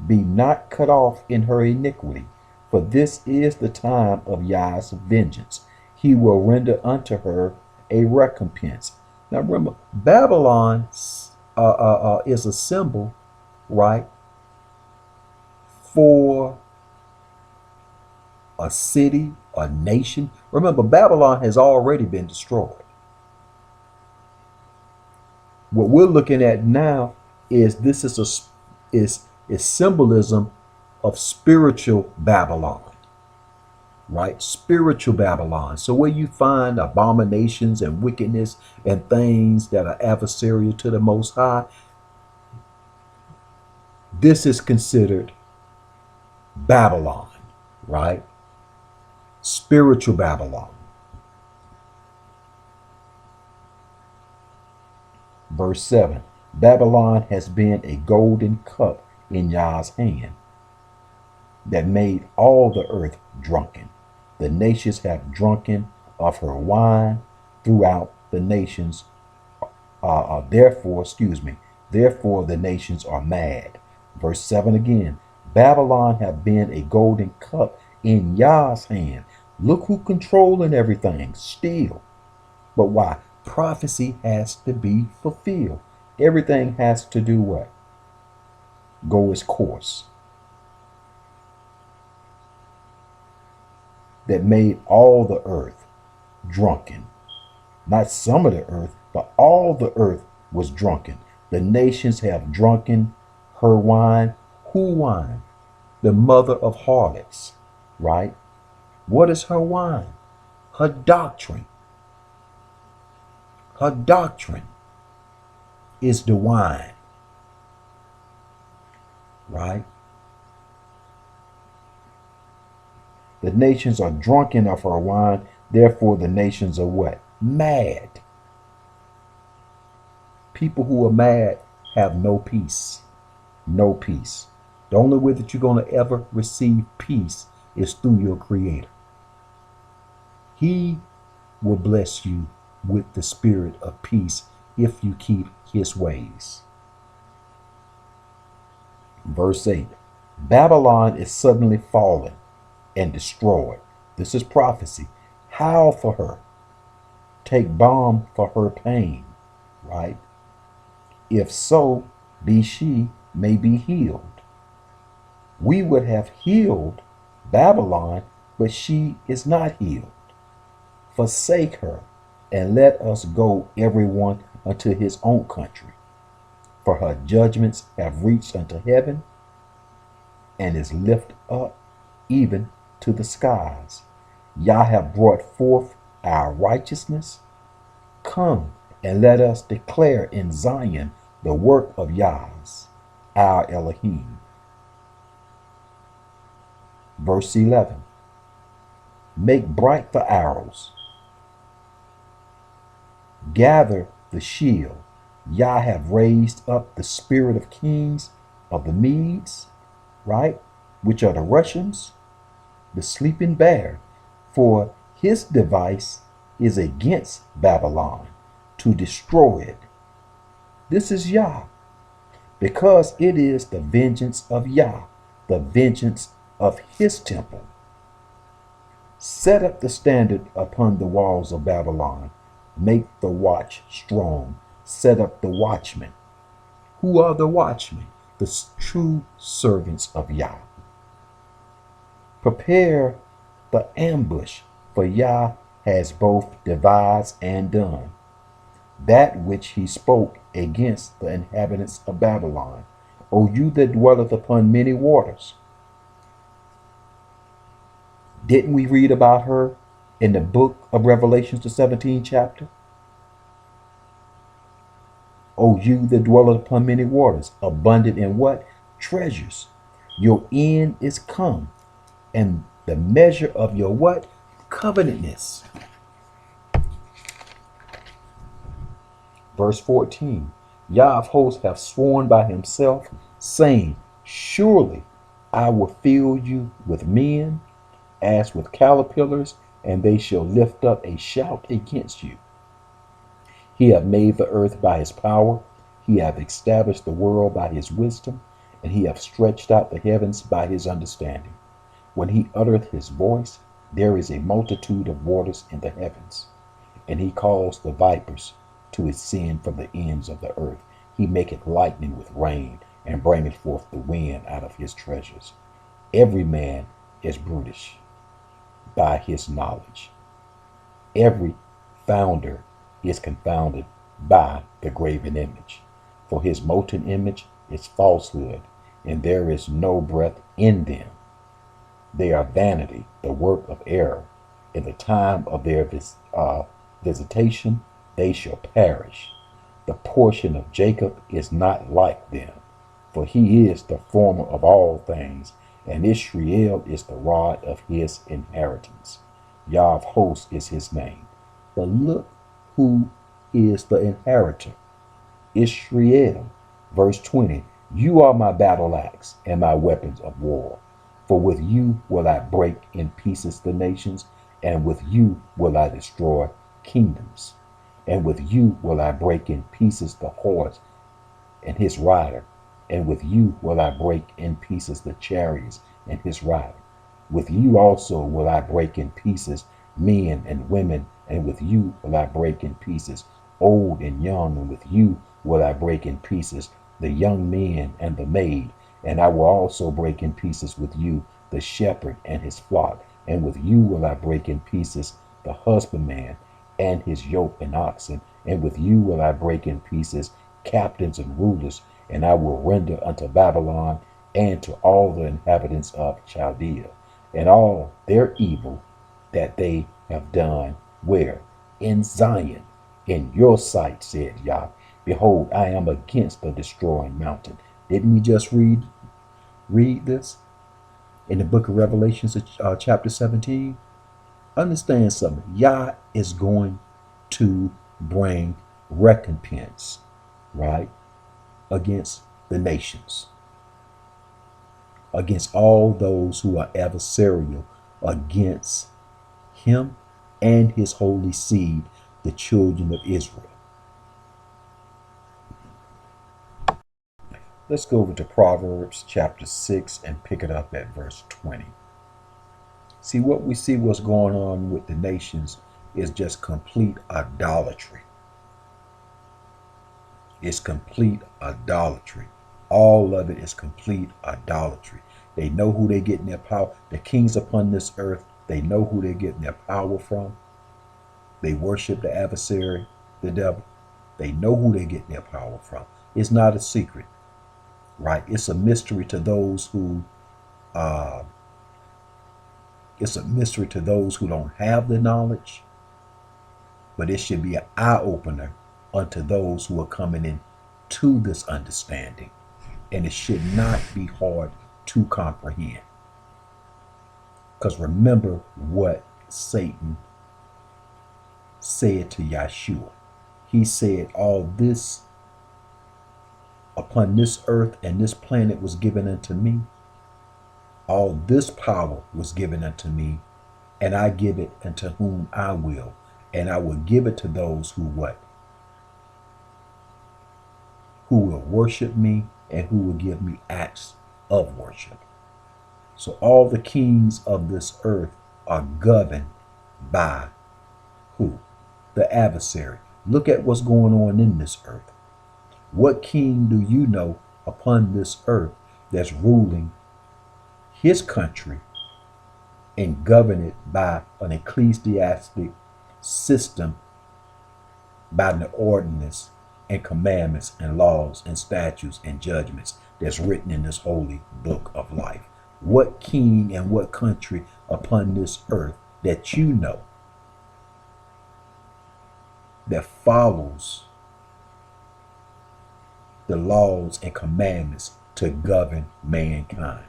Be not cut off in her iniquity, for this is the time of Yah's vengeance. He will render unto her a recompense. Now remember, Babylon is a symbol, right, for a city, a nation. Remember, Babylon has already been destroyed. What we're looking at now is this is symbolism of spiritual Babylon, right? Spiritual Babylon. So where you find abominations and wickedness and things that are adversarial to the Most High, this is considered Babylon, right? Spiritual Babylon. Verse 7, Babylon has been a golden cup in Yah's hand that made all the earth drunken. The nations have drunken of her wine throughout the nations. Therefore the nations are mad. Verse 7 again, Babylon have been a golden cup in Yah's hand. Look who controlling everything still. But why? Prophecy has to be fulfilled. Everything has to do what? Go its course. That made all the earth drunken. Not some of the earth, but all the earth was drunken. The nations have drunken her wine. Who wine? The mother of harlots, right? What is her wine? Her doctrine. Her doctrine is the wine, right? The nations are drunken of her wine, therefore the nations are what? Mad. People who are mad have no peace. No peace. The only way that you're going to ever receive peace is through your Creator. He will bless you with the spirit of peace if you keep His ways. Verse 8. Babylon is suddenly fallen and destroyed. This is prophecy. Howl for her. Take balm for her pain, right? If so, be she may be healed. We would have healed Babylon, but she is not healed. Forsake her, and let us go everyone unto his own country. For her judgments have reached unto heaven, and is lifted up even to the skies. Yah have brought forth our righteousness. Come, and let us declare in Zion the work of Yah's, our Elohim. Verse 11. Make bright the arrows. Gather the shield. Yah have raised up the spirit of kings of the Medes, right? Which are the Russians, the sleeping bear. For his device is against Babylon, to destroy it. This is Yah, because it is the vengeance of Yah, the vengeance of his temple. Set up the standard upon the walls of Babylon. Make the watch strong. Set up the watchmen. Who are the watchmen? The true servants of Yah. Prepare the ambush, for Yah has both devised and done that which he spoke against the inhabitants of Babylon. O you that dwelleth upon many waters. Didn't we read about her in the book of Revelations, the 17th chapter? O you that dwelleth upon many waters, abundant in what? Treasures. Your end is come, and the measure of your what? Covenantness. Verse 14. Yah of hosts hath sworn by himself, saying, surely I will fill you with men as with caterpillars, and they shall lift up a shout against you. He hath made the earth by his power, he hath established the world by his wisdom, and he hath stretched out the heavens by his understanding. When he uttereth his voice, there is a multitude of waters in the heavens, and he calls the vipers to ascend from the ends of the earth. He maketh lightning with rain, and bringeth forth the wind out of his treasures. Every man is brutish by his knowledge. Every founder is confounded by the graven image. For his molten image is falsehood, and there is no breath in them. They are vanity, the work of error. In the time of their visitation, they shall perish. The portion of Jacob is not like them, for he is the former of all things, and Israel is the rod of his inheritance. Yah of hosts is his name. But look who is the inheritor. Israel. Verse 20. You are my battle axe and my weapons of war. For with you will I break in pieces the nations, and with you will I destroy kingdoms. And with you will I break in pieces the horse and his rider, and with you will I break in pieces the chariots and his rider. With you also will I break in pieces men and women, and with you will I break in pieces old and young, and with you will I break in pieces the young men and the maid, and I will also break in pieces with you the shepherd and his flock, and with you will I break in pieces the husbandman and his yoke and oxen, and with you will I break in pieces captains and rulers, and I will render unto Babylon and to all the inhabitants of Chaldea, and all their evil that they have done, where? In Zion, in your sight, said Yah. Behold, I am against the destroying mountain. Didn't we just read this in the book of Revelations, chapter 17? Understand something. Yah is going to bring recompense, right, against the nations, against all those who are adversarial against him and his holy seed, the children of Israel. Let's go over to Proverbs chapter 6 and pick it up at verse 20. See, what we see what's going on with the nations is just complete idolatry. It's complete idolatry. All of it is complete idolatry. They know who they're getting their power. The kings upon this earth, they know who they're getting their power from. They worship the adversary, the devil. They know who they're getting their power from. It's not a secret, right? It's a mystery to those who don't have the knowledge, but it should be an eye-opener unto those who are coming in to this understanding. And it should not be hard to comprehend. Because remember what Satan said to Yeshua. He said, all this upon this earth and this planet was given unto me. All this power was given unto me, and I give it unto whom I will. And I will give it to those who what? Who will worship me and who will give me acts of worship. So all the kings of this earth are governed by who? The adversary. Look at what's going on in this earth. What king do you know upon this earth that's ruling his country and governed by an ecclesiastic system, by the ordinance and commandments and laws and statutes and judgments that's written in this holy book of life? What king and what country upon this earth that you know that follows the laws and commandments to govern mankind,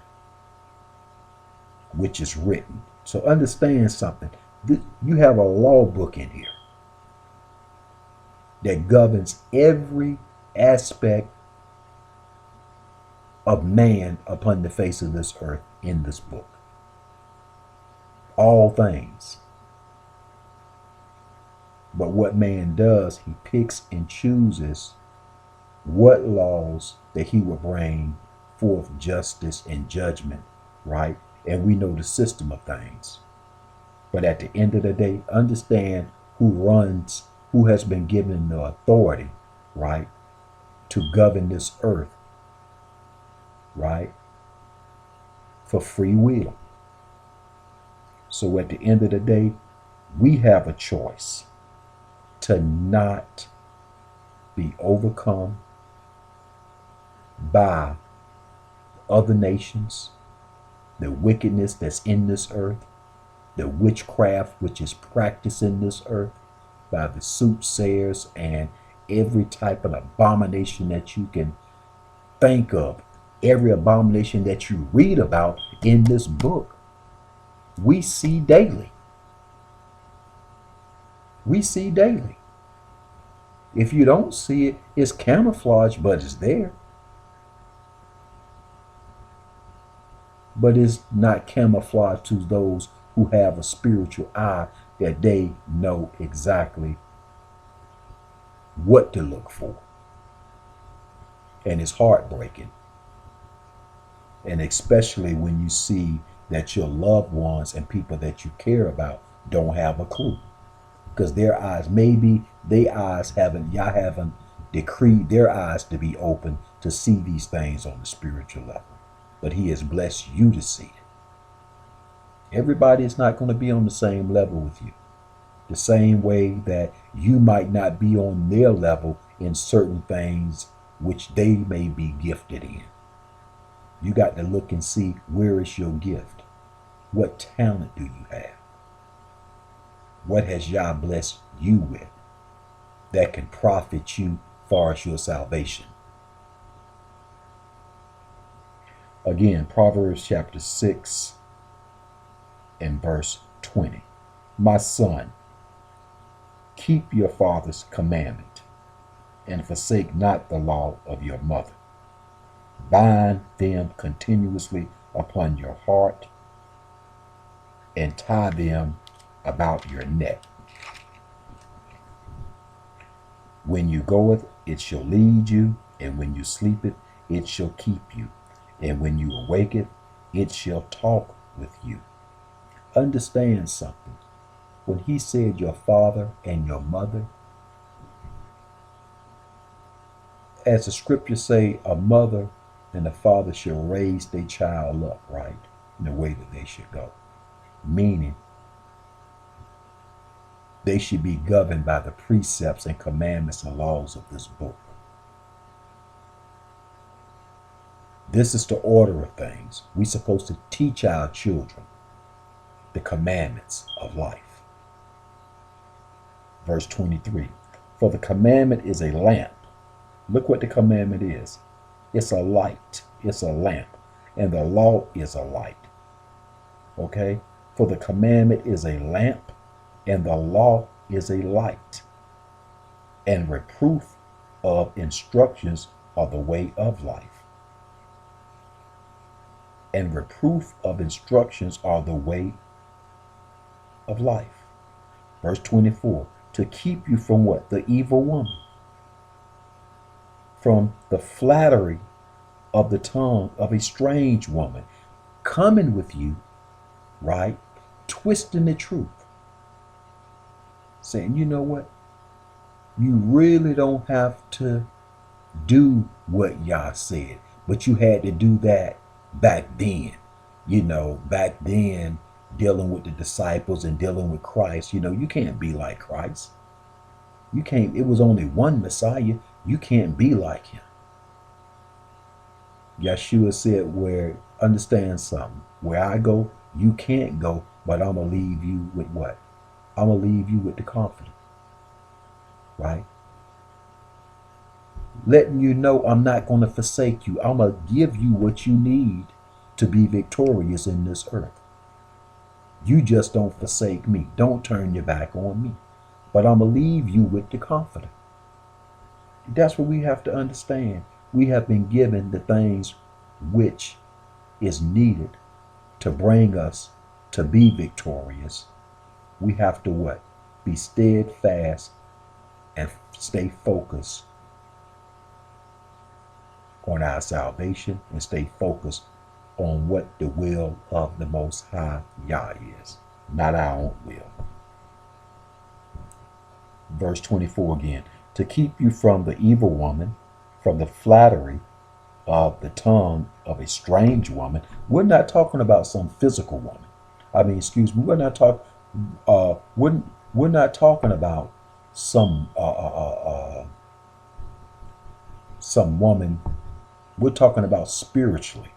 which is written? So understand something. You have a law book in here that governs every aspect of man upon the face of this earth in this book. All things. But what man does, he picks and chooses what laws that he will bring forth justice and judgment, right? And we know the system of things. But at the end of the day, understand who has been given the authority, right, to govern this earth, right, for free will. So at the end of the day, we have a choice to not be overcome by other nations, the wickedness that's in this earth, the witchcraft which is practiced in this earth by the soothsayers and every type of abomination that you can think of, every abomination that you read about in this book, we see daily. We see daily. If you don't see it, it's camouflage, but it's there. But it's not camouflage to those who have a spiritual eye, that they know exactly what to look for. And it's heartbreaking. And especially when you see that your loved ones and people that you care about don't have a clue. because their eyes, maybe their eyes haven't, y'all haven't decreed their eyes to be open to see these things on the spiritual level. But he has blessed you to see it. Everybody is not going to be on the same level with you. The same way that you might not be on their level in certain things which they may be gifted in. You got to look and see, where is your gift? What talent do you have? What has Yah blessed you with that can profit you far as your salvation? Again, Proverbs chapter 6 and verse 20. My son, keep your father's commandment and forsake not the law of your mother. Bind them continuously upon your heart and tie them about your neck. When you goeth, it shall lead you, and when you sleepeth, it shall keep you, and when you awaketh, it shall talk with you. Understand something. When he said your father and your mother, as the scriptures say, a mother and a father shall raise their child up, right, in the way that they should go. Meaning, they should be governed by the precepts and commandments and laws of this book. This is the order of things. We're supposed to teach our children the commandments of life. Verse 23, for the commandment is a lamp. Look what the commandment is. It's a light. It's a lamp. And the law is a light. Okay? For the commandment is a lamp, and the law is a light. And reproof of instructions are the way of life. And reproof of instructions are the way of life. Verse 24, to keep you from what? The evil woman. From the flattery of the tongue of a strange woman coming with you, right? Twisting the truth. Saying, you know what? You really don't have to do what Yah said, but you had to do that back then. You know, back then, dealing with the disciples and dealing with Christ, you know, you can't be like Christ. You can't, it was only one Messiah. You can't be like him. Yeshua said, where, understand something, where I go, you can't go, but I'm going to leave you with what? I'm going to leave you with the Comforter. Right? Letting you know I'm not going to forsake you. I'm going to give you what you need to be victorious in this earth. You just don't forsake me. Don't turn your back on me. But I'm going to leave you with the Comforter. That's what we have to understand. We have been given the things which is needed to bring us to be victorious. We have to what? Be steadfast and stay focused on our salvation and stay focused on what the will of the Most High Yah is, not our own will. Verse 24 again, to keep you from the evil woman, from the flattery of the tongue of a strange woman. We're not talking about some physical woman. We're not talking. We're not talking about some woman. We're talking about spiritually.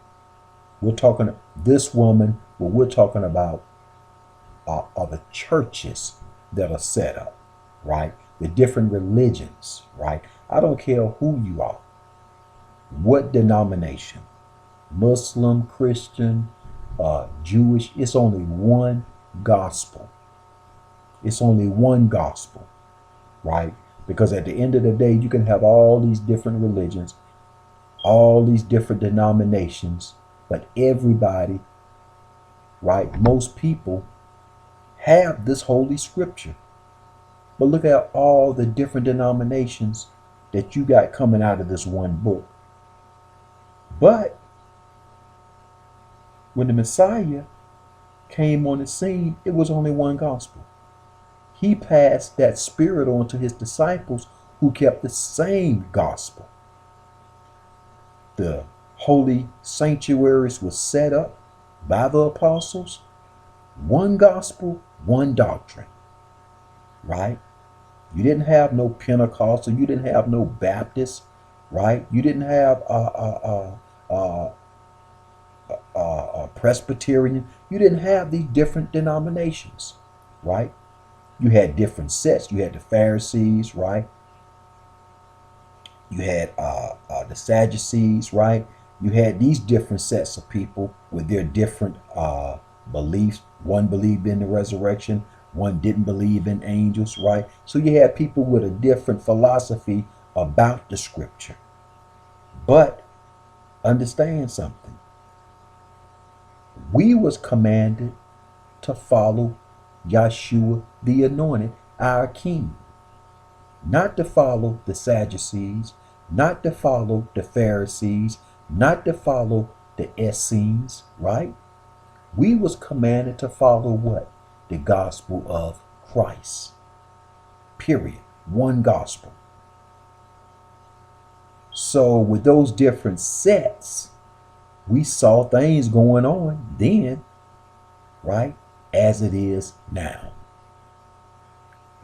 We're talking this woman. What we're talking about are the churches that are set up, right? The different religions, right? I don't care who you are, what denomination, Muslim, Christian, Jewish. It's only one gospel. It's only one gospel, right? Because at the end of the day, you can have all these different religions, all these different denominations, but everybody, right? Most people have this holy scripture. But look at all the different denominations that you got coming out of this one book. But when the Messiah came on the scene, it was only one gospel. He passed that spirit on to his disciples who kept the same gospel. The holy sanctuaries were set up by the apostles. One gospel, one doctrine, right? You didn't have no Pentecostal. You didn't have no Baptist, right? You didn't have Presbyterian. You didn't have these different denominations, right? You had different sets. You had the Pharisees, right? You had the Sadducees, right? You had these different sets of people with their different beliefs. One believed in the resurrection. One didn't believe in angels, right? So you had people with a different philosophy about the scripture. But understand something. We was commanded to follow Yeshua the Anointed, our King. Not to follow the Sadducees, not to follow the Pharisees, not to follow the Essenes, right? We was commanded to follow what? The gospel of Christ. Period. One gospel. So with those different sets, we saw things going on then, right, as it is now.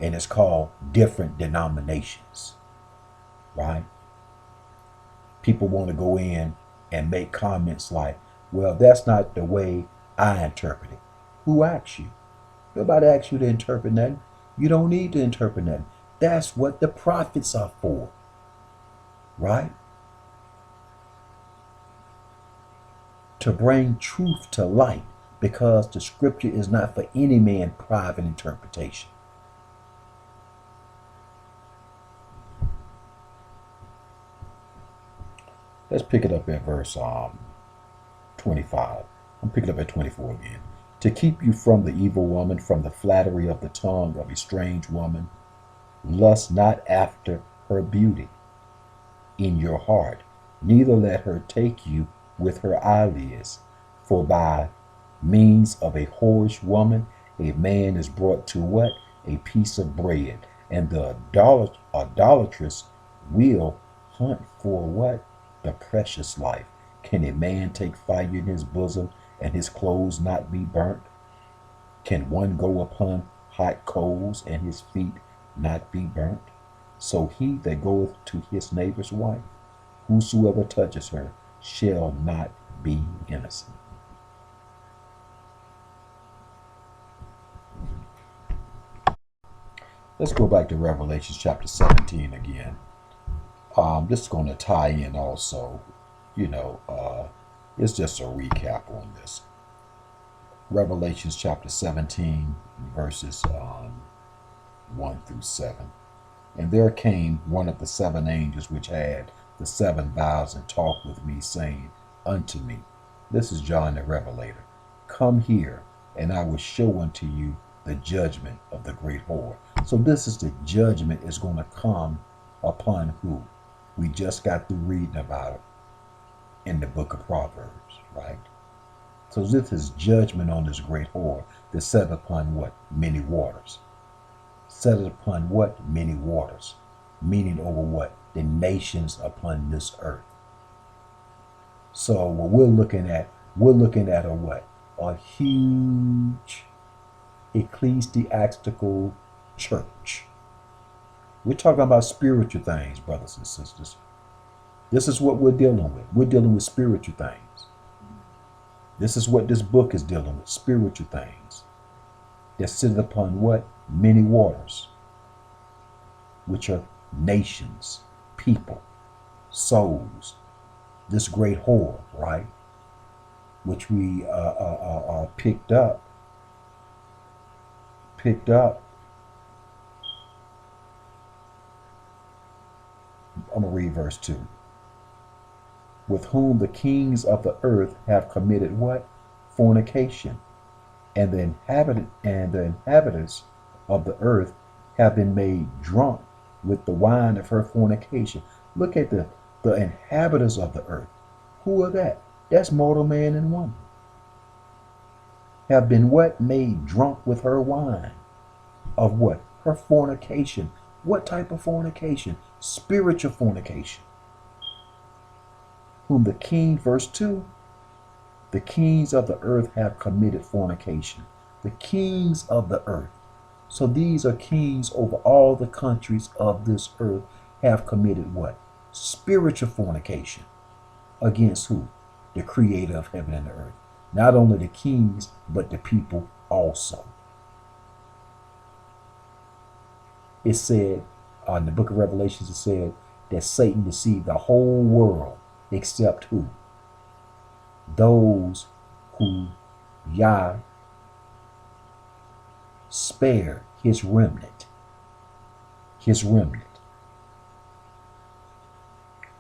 And it's called different denominations, right? People want to go in and make comments like, well, that's not the way I interpret it. Who asked you? Nobody asked you to interpret nothing. You don't need to interpret nothing. That's what the prophets are for, right? To bring truth to light, because the scripture is not for any man's private interpretation. Let's pick it up at verse 25. I'm picking up at 24 again. To keep you from the evil woman, from the flattery of the tongue of a strange woman, lust not after her beauty in your heart, neither let her take you with her eyelids. For by means of a whorish woman, a man is brought to what? A piece of bread. And the idolatrous will hunt for what? The precious life. Can a man take fire in his bosom and his clothes not be burnt? Can one go upon hot coals and his feet not be burnt? So he that goeth to his neighbor's wife, whosoever touches her, shall not be innocent. Let's go back to Revelation chapter 17 again. This is going to tie in also, it's just a recap on this. Revelation chapter 17, verses 1 through 7. And there came one of the seven angels which had the seven vials and talked with me, saying unto me, this is John the Revelator, come here, and I will show unto you the judgment of the great whore. So this is the judgment is going to come upon who? We just got through reading about it in the book of Proverbs, right? So this is judgment on this great whore that's set upon what? Many waters. Set upon what? Many waters. Meaning over what? The nations upon this earth. So what we're looking at a what? A huge ecclesiastical church. We're talking about spiritual things, brothers and sisters. This is what we're dealing with. We're dealing with spiritual things. This is what this book is dealing with, spiritual things. That sit upon what? Many waters, which are nations, people, souls. This great whore, right? Which we picked up. I'm going to read verse 2. With whom the kings of the earth have committed what? Fornication. And the inhabitants of the earth have been made drunk with the wine of her fornication. Look at the inhabitants of the earth. Who are that? That's mortal man and woman. Have been what? Made drunk with her wine. Of what? her fornication. What type of fornication? Spiritual fornication. Whom the king, verse 2, the kings of the earth have committed fornication. The kings of the earth. So these are kings over all the countries of this earth have committed what? Spiritual fornication. Against who? The creator of heaven and the earth. Not only the kings, but the people also. It said, in the book of Revelations, it said that Satan deceived the whole world except who? Those who Yah spared his remnant. His remnant.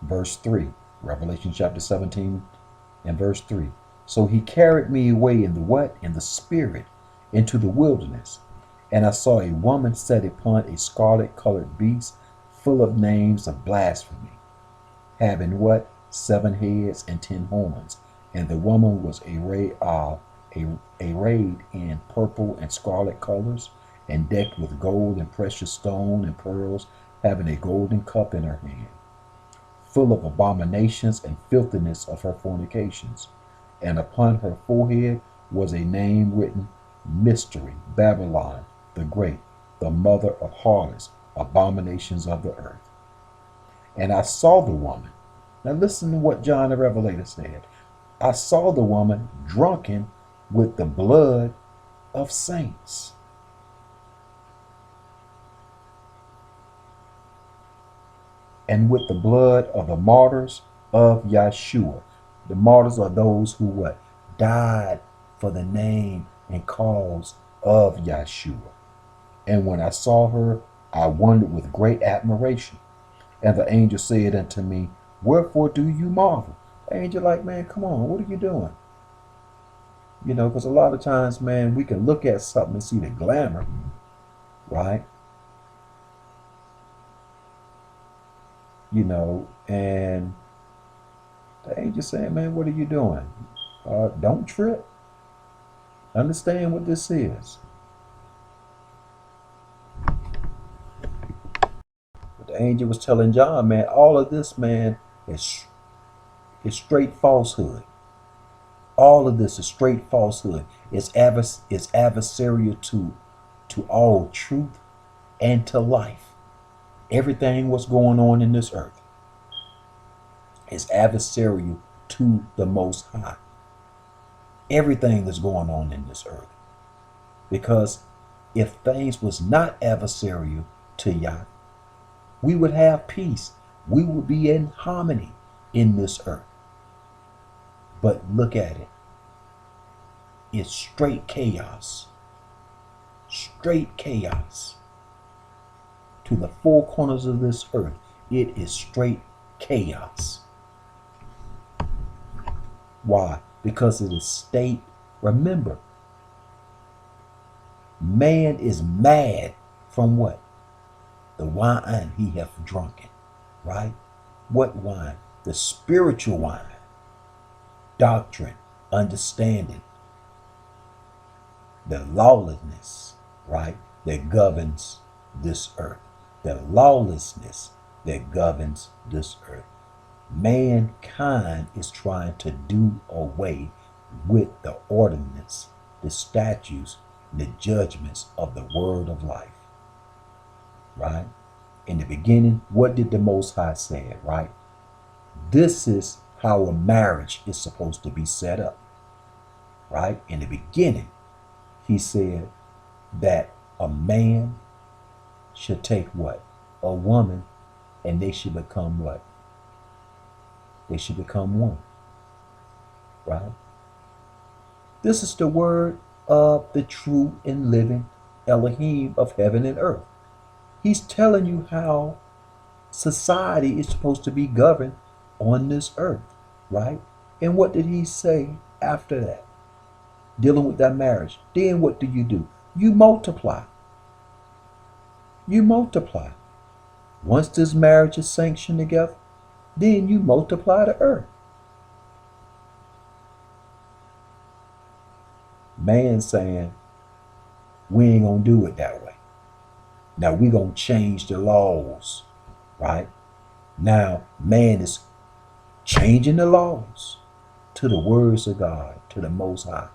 Verse 3, Revelation chapter 17 and verse 3. So he carried me away in the what? In the spirit, into the wilderness. And I saw a woman set upon a scarlet colored beast, full of names of blasphemy, having what? 7 heads and 10 horns. And the woman was arrayed in purple and scarlet colors, and decked with gold and precious stone and pearls, having a golden cup in her hand, full of abominations and filthiness of her fornications. And upon her forehead was a name written, Mystery, Babylon the Great, the mother of harlots, abominations of the earth. And I saw the woman. Now listen to what John the Revelator said. I saw the woman drunken with the blood of saints. And with the blood of the martyrs of Yeshua. The martyrs are those who what? Died for the name and cause of Yeshua. And when I saw her, I wondered with great admiration. And the angel said unto me, Wherefore do you marvel? The angel like, man, come on, what are you doing? You know, because a lot of times, man, we can look at something and see the glamour, right? You know, and the angel saying, man, what are you doing? Don't trip. Understand what this is. But the angel was telling John, man, all of this, man, is straight falsehood. All of this is straight falsehood. It's adversarial to all truth and to life. Everything what's going on in this earth is adversarial to the Most High. Everything that's going on in this earth. Because if things was not adversarial to Yah, we would have peace. We would be in harmony in this earth. But look at it. It's straight chaos. Straight chaos. To the four corners of this earth, it is straight chaos. Why? Because it is state. Remember, man is mad from what? The wine he hath drunken. Right? What wine? The spiritual wine. Doctrine, understanding, the lawlessness, right, that governs this earth. The lawlessness that governs this earth. Mankind is trying to do away with the ordinance, the statutes, the judgments of the word of life. Right? In the beginning, what did the Most High say, right? This is how a marriage is supposed to be set up. Right? In the beginning, he said that a man should take what? A woman, and they should become what? They should become one. Right? This is the word of the true and living Elohim of heaven and earth. He's telling you how society is supposed to be governed on this earth, right? And what did he say after that? Dealing with that marriage. Then what do? You multiply. You multiply. Once this marriage is sanctioned together, then you multiply the earth. Man saying, we ain't gonna do it that way. Now we're going to change the laws, right? Now man is changing the laws to the words of God, to the Most High.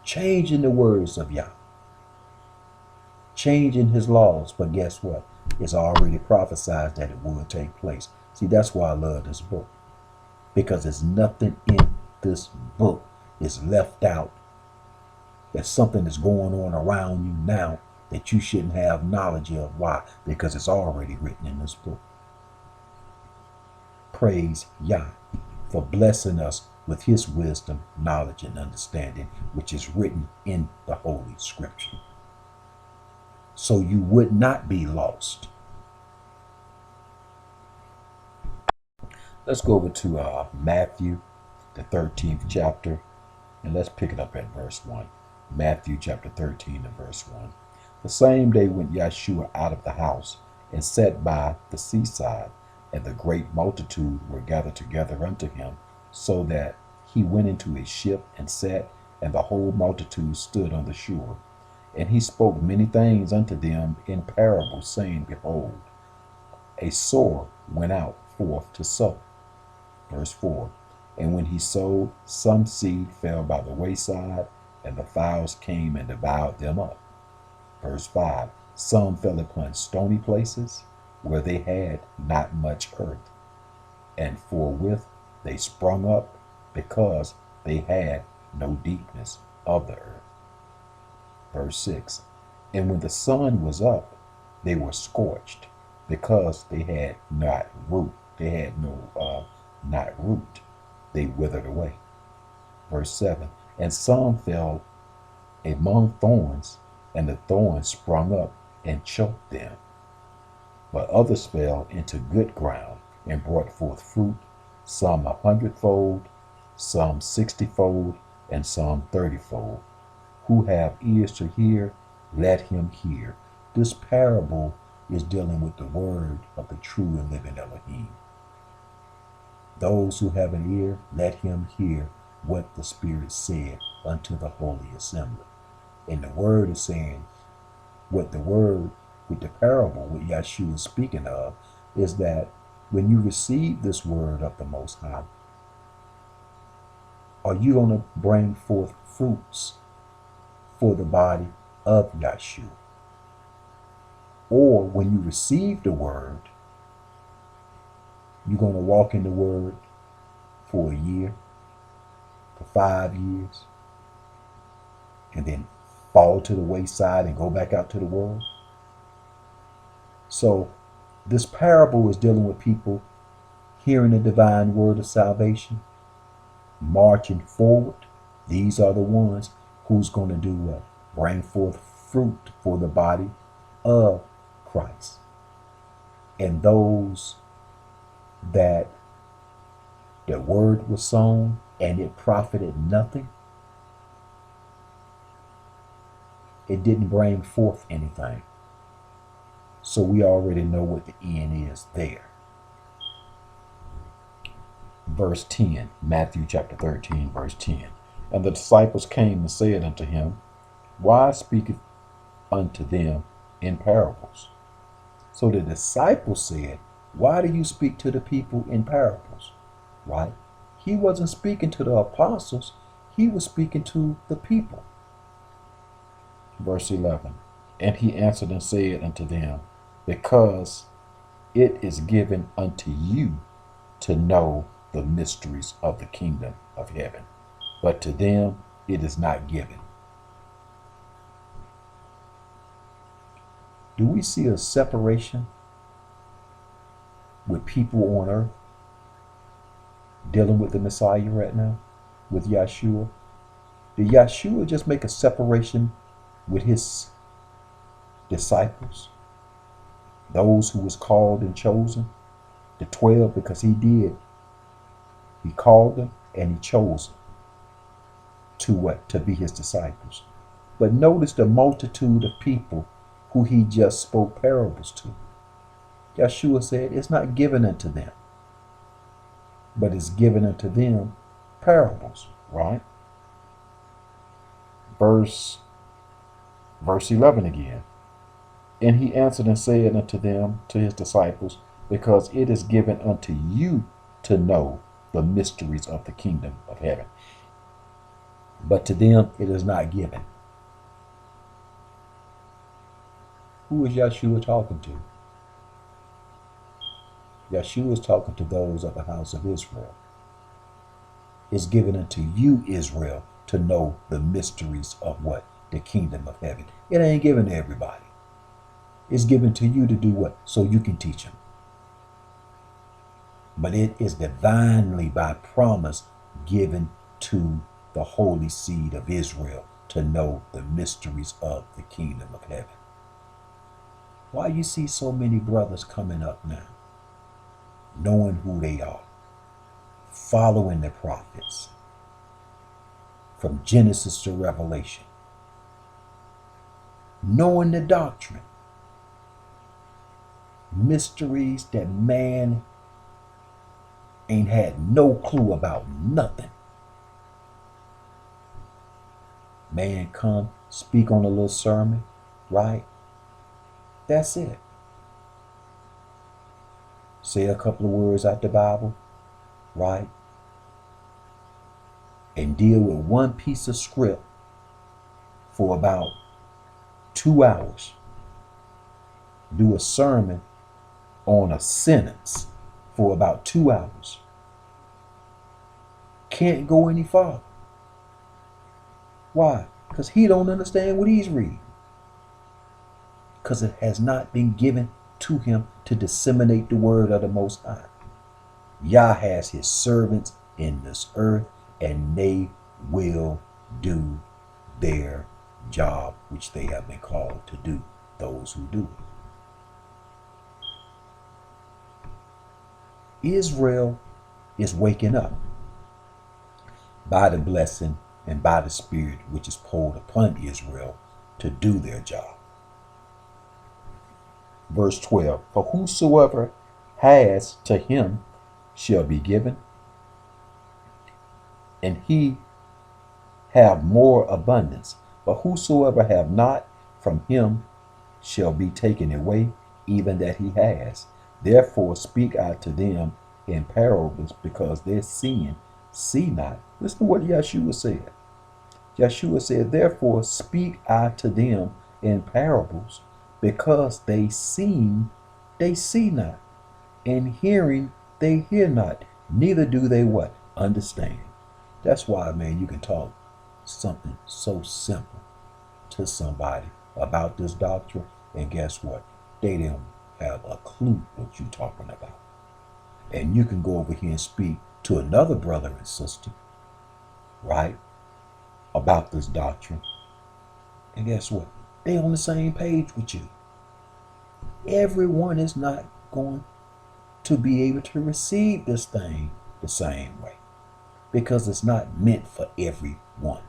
Changing the words of Yah. Changing his laws. But guess what? It's already prophesied that it would take place. See, that's why I love this book. Because there's nothing in this book is left out. There's something that's going on around you now that you shouldn't have knowledge of. Why? Because it's already written in this book. Praise Yah for blessing us with his wisdom, knowledge, and understanding, which is written in the Holy Scripture. So you would not be lost. Let's go over to Matthew, the 13th chapter, and let's pick it up at verse 1. Matthew chapter 13 and verse 1. The same day went Yeshua out of the house and sat by the seaside, and the great multitude were gathered together unto him, so that he went into a ship and sat, and the whole multitude stood on the shore. And he spoke many things unto them in parables, saying, Behold, a sower went out forth to sow. Verse 4. And when he sowed, some seed fell by the wayside, and the fowls came and devoured them up. Verse 5. Some fell upon stony places, where they had not much earth, and forthwith they sprung up, because they had no deepness of the earth. Verse 6. And when the sun was up, they were scorched, because they had not root. They had no not root. They withered away. Verse 7. And some fell among thorns, and the thorns sprung up and choked them. But others fell into good ground and brought forth fruit, some 100-fold, some 60-fold, and some 30-fold. Who have ears to hear, let him hear. This parable is dealing with the word of the true and living Elohim. Those who have an ear, let him hear what the Spirit said unto the holy assembly. And the word is saying, what the word with the parable, what Yeshua is speaking of, is that when you receive this word of the Most High, are you going to bring forth fruits for the body of Yeshua? Or when you receive the word, you're going to walk in the word for a year, for 5 years, and then fall to the wayside and go back out to the world? So this parable is dealing with people hearing the divine word of salvation, marching forward. These are the ones who's going to do what? Bring forth fruit for the body of Christ. And those that the word was sown and it profited nothing, it didn't bring forth anything. So we already know what the end is there. Verse 10, Matthew chapter 13, verse 10. And the disciples came and said unto him, Why speaketh unto them in parables? So the disciples said, Why do you speak to the people in parables? Right? He wasn't speaking to the apostles. He was speaking to the people. Verse 11. And he answered and said unto them, Because it is given unto you to know the mysteries of the kingdom of heaven, but to them it is not given. Do we see a separation with people on earth dealing with the Messiah right now, with Yeshua? Did Yeshua just make a separation with his disciples, those who was called and chosen, the 12? Because he did. He called them and he chose them to what? To be his disciples. But notice the multitude of people who he just spoke parables to. Yeshua said, it's not given unto them, but it's given unto them parables, right? Verse 11 again. And he answered and said unto them, to his disciples, because it is given unto you to know the mysteries of the kingdom of heaven, but to them it is not given. Who is Yeshua talking to? Yeshua is talking to those of the house of Israel. It's given unto you, Israel, to know the mysteries of what? The kingdom of heaven. It ain't given to everybody. It's given to you to do what? So you can teach them. But it is divinely by promise given to the holy seed of Israel to know the mysteries of the kingdom of heaven. Why you see so many brothers coming up now, knowing who they are, following the prophets from Genesis to Revelation, knowing the doctrine, mysteries that man ain't had no clue about nothing. Man come, speak on a little sermon, right? That's it. Say a couple of words out the Bible, right? And deal with one piece of script for about 2 hours. Do a sermon on a sentence for about 2 hours. Can't go any farther. Why? Because he don't understand what he's reading. Because it has not been given to him to disseminate the word of the Most High. Yah has his servants in this earth, and they will do their job, which they have been called to do, those who do it. Israel is waking up by the blessing and by the spirit which is poured upon Israel to do their job. Verse 12, for whosoever has, to him shall be given, and he have more abundance. But whosoever have not, from him shall be taken away, even that he has. Therefore speak I to them in parables, because their seeing see not. Listen to what Yeshua said. Yeshua said, therefore speak I to them in parables, because they see not, and hearing they hear not, neither do they what? Understand. That's why, man, you can talk something so simple to somebody about this doctrine, and guess what? They don't have a clue what you're talking about. And you can go over here and speak to another brother and sister, right, about this doctrine, and guess what? They on the same page with you. Everyone is not going to be able to receive this thing the same way, because it's not meant for everyone.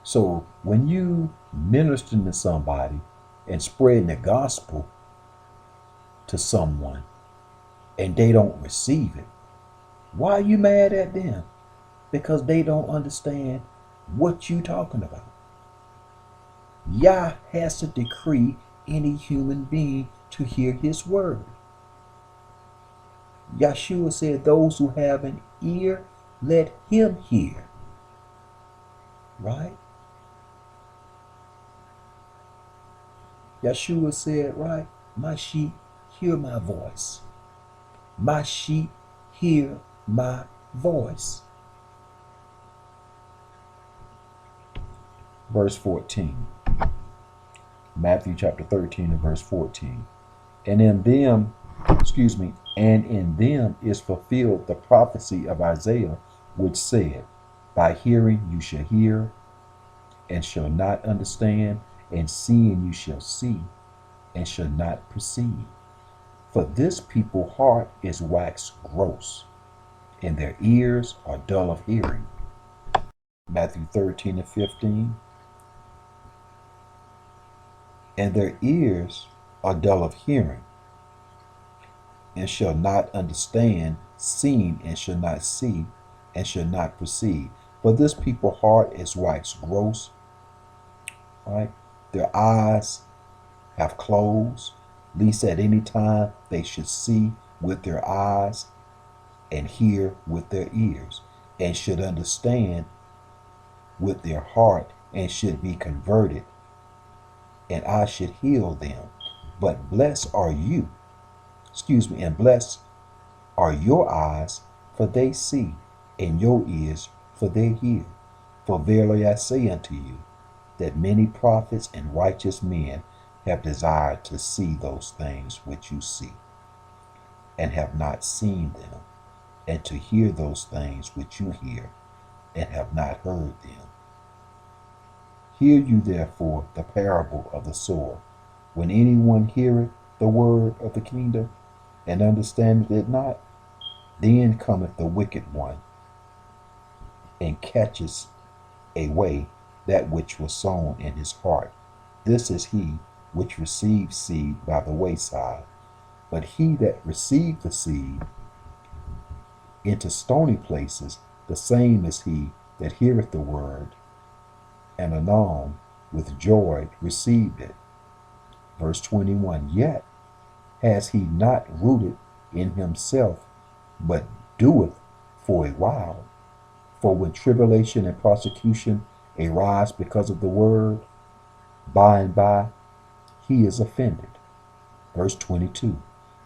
So when you ministering to somebody and spreading the gospel to someone and they don't receive it, why are you mad at them? Because they don't understand what you talking about. Yah has to decree any human being to hear his word. Yeshua said, those who have an ear, let him hear. Right? Yeshua said, right, my sheep hear my voice. My sheep hear my voice. Verse 14. Matthew chapter 13 and verse 14. And in them is fulfilled the prophecy of Isaiah, which said, by hearing you shall hear, and shall not understand, and seeing you shall see, and shall not perceive. For this people's heart is waxed gross, and their ears are dull of hearing. Matthew 13 and 15. And their ears are dull of hearing, and shall not understand, seeing, and shall not see, and shall not perceive. For this people's heart is waxed gross, right? Their eyes have closed, lest at any time they should see with their eyes and hear with their ears, and should understand with their heart and should be converted, and I should heal them. But blessed are you, and blessed are your eyes, for they see, and your ears, for they hear. For verily I say unto you, that many prophets and righteous men have desired to see those things which you see, and have not seen them, and to hear those things which you hear, and have not heard them. Hear you therefore the parable of the sower. When anyone heareth the word of the kingdom, and understandeth it not, then cometh the wicked one, and catches away that which was sown in his heart. This is he which received seed by the wayside. But he that received the seed into stony places, the same is he that heareth the word, and anon with joy received it. Verse 21, yet has he not rooted in himself, but doeth for a while. For when tribulation and persecution arise because of the word, by and by he is offended. Verse 22,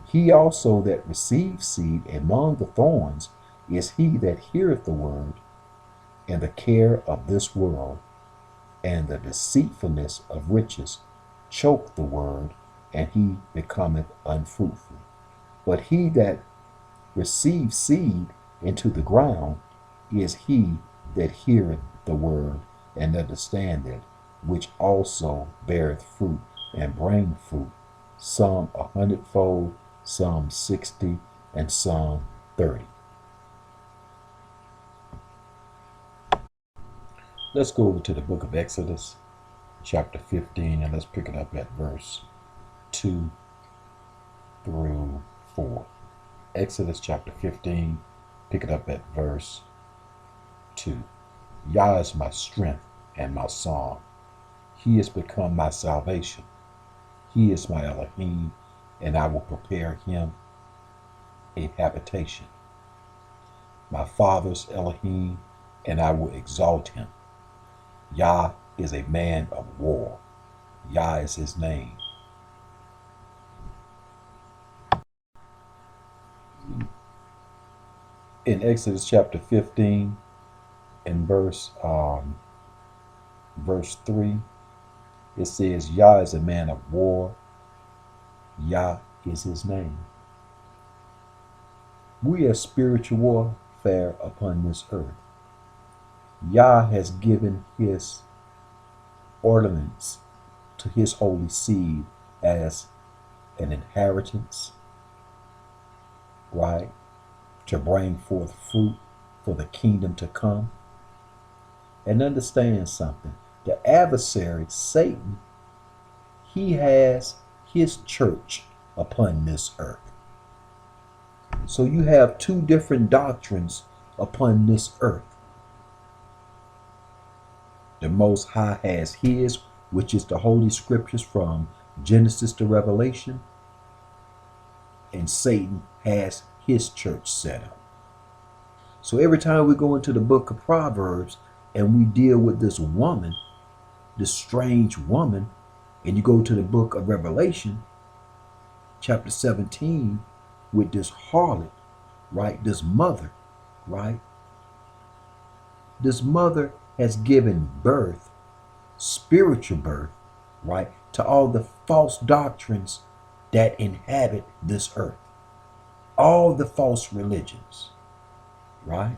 he also that receives seed among the thorns is he that heareth the word, and the care of this world and the deceitfulness of riches choke the word, and he becometh unfruitful. But he that receives seed into the ground is he that heareth the word and understandeth, which also beareth fruit and bring fruit, some 100-fold, some 60, and some 30. Let's go over to the book of Exodus, chapter 15, and let's pick it up at verse 2 through 4. Exodus chapter 15, pick it up at verse 2. Yah is my strength and my song. He has become my salvation. He is my Elohim, and I will prepare him a habitation. My father's Elohim, and I will exalt him. Yah is a man of war. Yah is his name. In Exodus chapter 15, in verse 3, it says, Yah is a man of war. Yah is his name. We are spiritual warfare upon this earth. Yah has given his ordinance to his holy seed as an inheritance, right? To bring forth fruit for the kingdom to come. And understand something. The adversary, Satan, he has his church upon this earth. So you have two different doctrines upon this earth. The Most High has his, which is the Holy Scriptures from Genesis to Revelation. And Satan has his church set up. So every time we go into the book of Proverbs and we deal with this woman, this strange woman, and you go to the book of Revelation, chapter 17, with this harlot, right? This mother, right? This mother has given birth, spiritual birth, right, to all the false doctrines that inhabit this earth. All the false religions, right?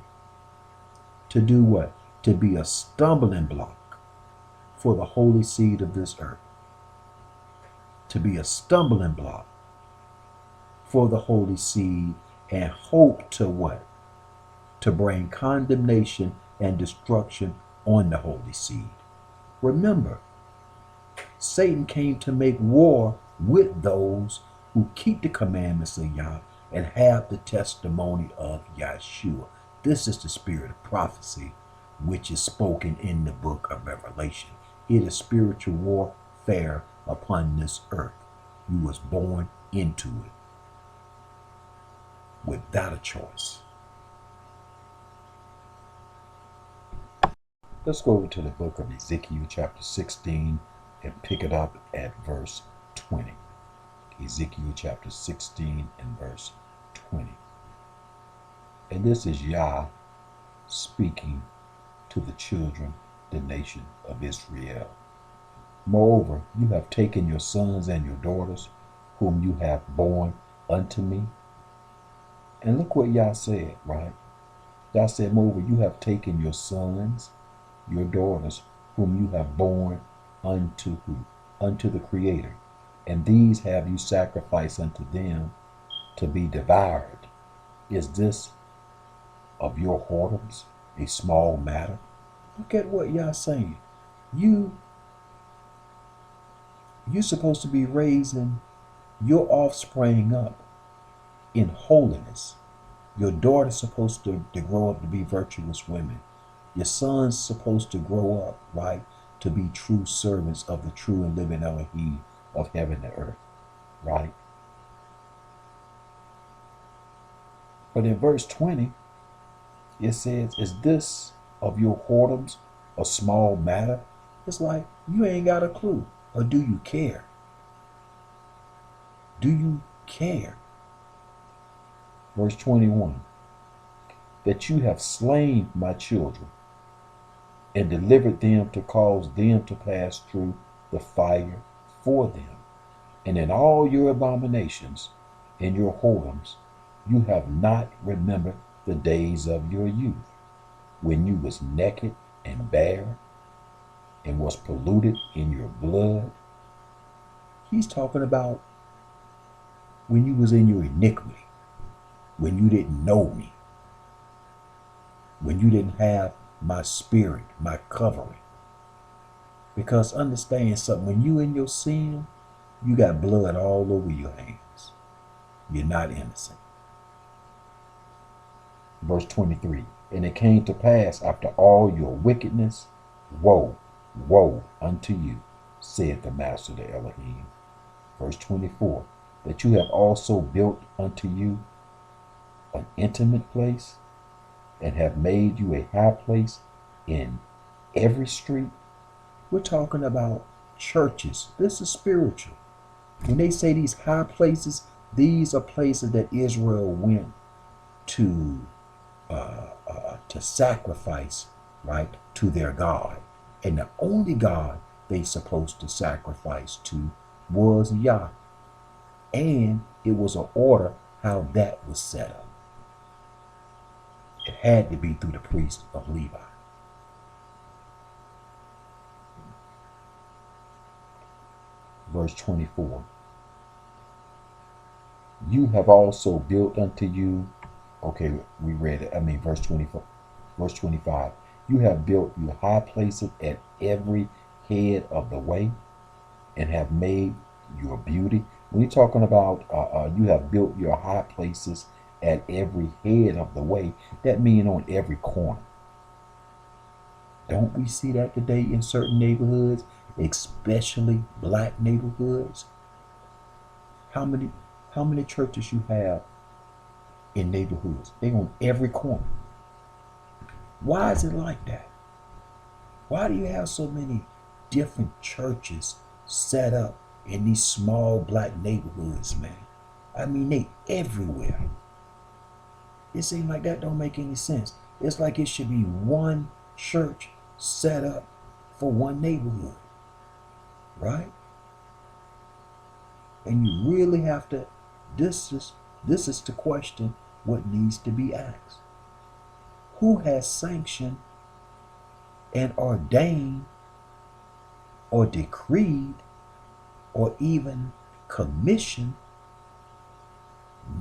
To do what? To be a stumbling block for the holy seed of this earth. To be a stumbling block for the holy seed, and hope to what? To bring condemnation and destruction on the holy seed. Remember, Satan came to make war with those who keep the commandments of Yah and have the testimony of Yahshua. This is the spirit of prophecy, which is spoken in the book of Revelation. It is spiritual fare upon this earth. You was born into it without a choice. Let's go over to the book of Ezekiel chapter 16 and pick it up at verse 20. Ezekiel chapter 16 and verse 20. And this is Yah speaking to the children, the nation of Israel. Moreover, you have taken your sons and your daughters, whom you have borne unto me. And look what Yah said, right? Yah said, moreover, you have taken your sons, your daughters, whom you have borne unto who? Unto the Creator. And these have you sacrificed unto them to be devoured. Is this of your whoredoms a small matter? Look at what Yah saying. You're supposed to be raising your offspring up in holiness. Your daughter's supposed to grow up to be virtuous women. Your son's supposed to grow up, right, to be true servants of the true and living Elohim of heaven and earth, right? But in verse 20, it says, is this of your whoredoms a small matter? It's like you ain't got a clue. Or do you care? Do you care? Verse 21, that you have slain my children and delivered them to cause them to pass through the fire for them. And in all your abominations and your whoredoms, you have not remembered the days of your youth, when you was naked and bare and was polluted in your blood. He's talking about when you was in your iniquity, when you didn't know me, when you didn't have my spirit, my covering. Because understand something, when you in your sin, you got blood all over your hands. You're not innocent. Verse 23, and it came to pass after all your wickedness, woe, woe unto you, said the Master, the Elohim. Verse 24, that you have also built unto you an intimate place, and have made you a high place in every street. We're talking about churches. This is spiritual. When they say these high places, these are places that Israel went to sacrifice, right, to their God. And the only God they supposed to sacrifice to was Yah. And it was an order how that was set up. It had to be through the priest of Levi. Verse 24. You have also built unto you, okay, we read it, verse 24, verse 25. You have built your high places at every head of the way, and have made your beauty. When you're talking about you have built your high places at every head of the way, that means on every corner. Don't we see that today in certain neighborhoods, especially black neighborhoods? How many churches you have in neighborhoods? They on every corner. Why is it like that? Why do you have so many different churches set up in these small black neighborhoods, man? I mean, they everywhere. It seems like that don't make any sense. It's like it should be one church set up for one neighborhood, right? And you really have to, this is the question what needs to be asked. Who has sanctioned and ordained or decreed or even commissioned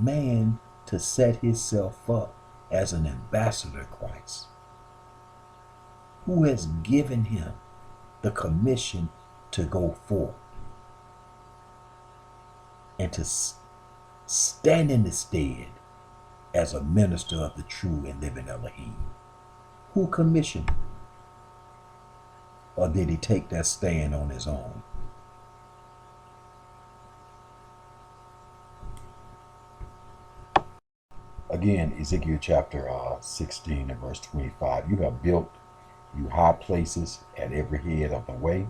man to set himself up as an ambassador of Christ? Who has given him the commission to go forth and to stand in the stead as a minister of the true and living Elohim? Who commissioned him? Or did he take that stand on his own? Again, Ezekiel chapter 16 and verse 25. You have built you high places at every head of the way,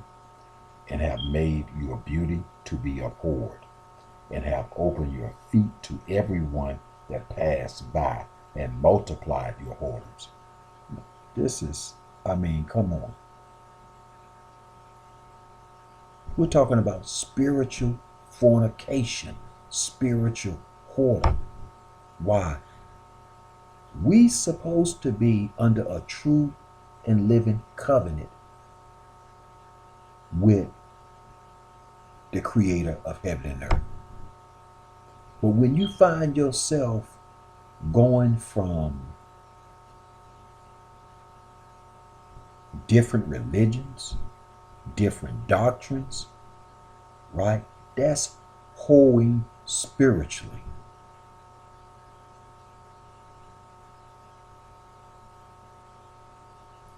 and have made your beauty to be abhorred, and have opened your feet to everyone that passed by, and multiplied your whoredoms. This is, I mean, come on. We're talking about spiritual fornication, spiritual whoredom. Why? We supposed to be under a true and living covenant with the creator of heaven and earth. But when you find yourself going from different religions, different doctrines, right? That's whoring spiritually.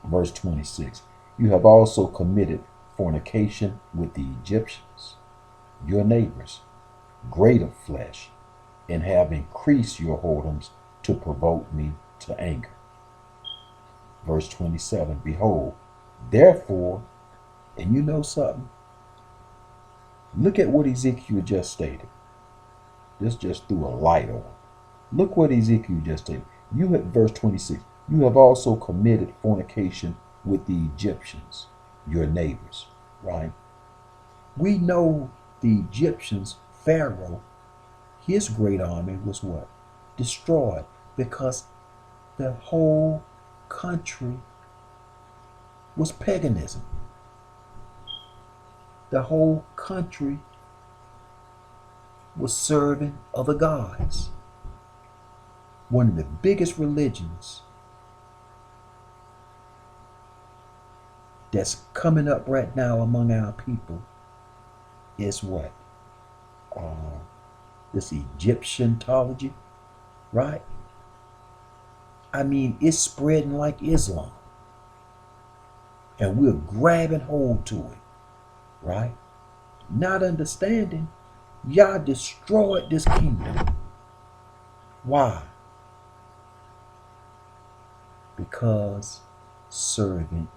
Verse 26. You have also committed fornication with the Egyptians, your neighbors, great of flesh, and have increased your whoredoms to provoke me to anger. Verse 27. Behold, therefore, and you know something? Look at what Ezekiel just stated. This just threw a light on. Look what Ezekiel just stated. You have, verse 26, you have also committed fornication with the Egyptians, your neighbors, right? We know the Egyptians, Pharaoh, his great army was what? Destroyed, because the whole country was paganism. The whole country was serving other gods. One of the biggest religions that's coming up right now among our people is what? This Egyptianology, right? I mean, it's spreading like Islam. And we're grabbing hold to it, right? Not understanding, Yah destroyed this kingdom. Why? Because serving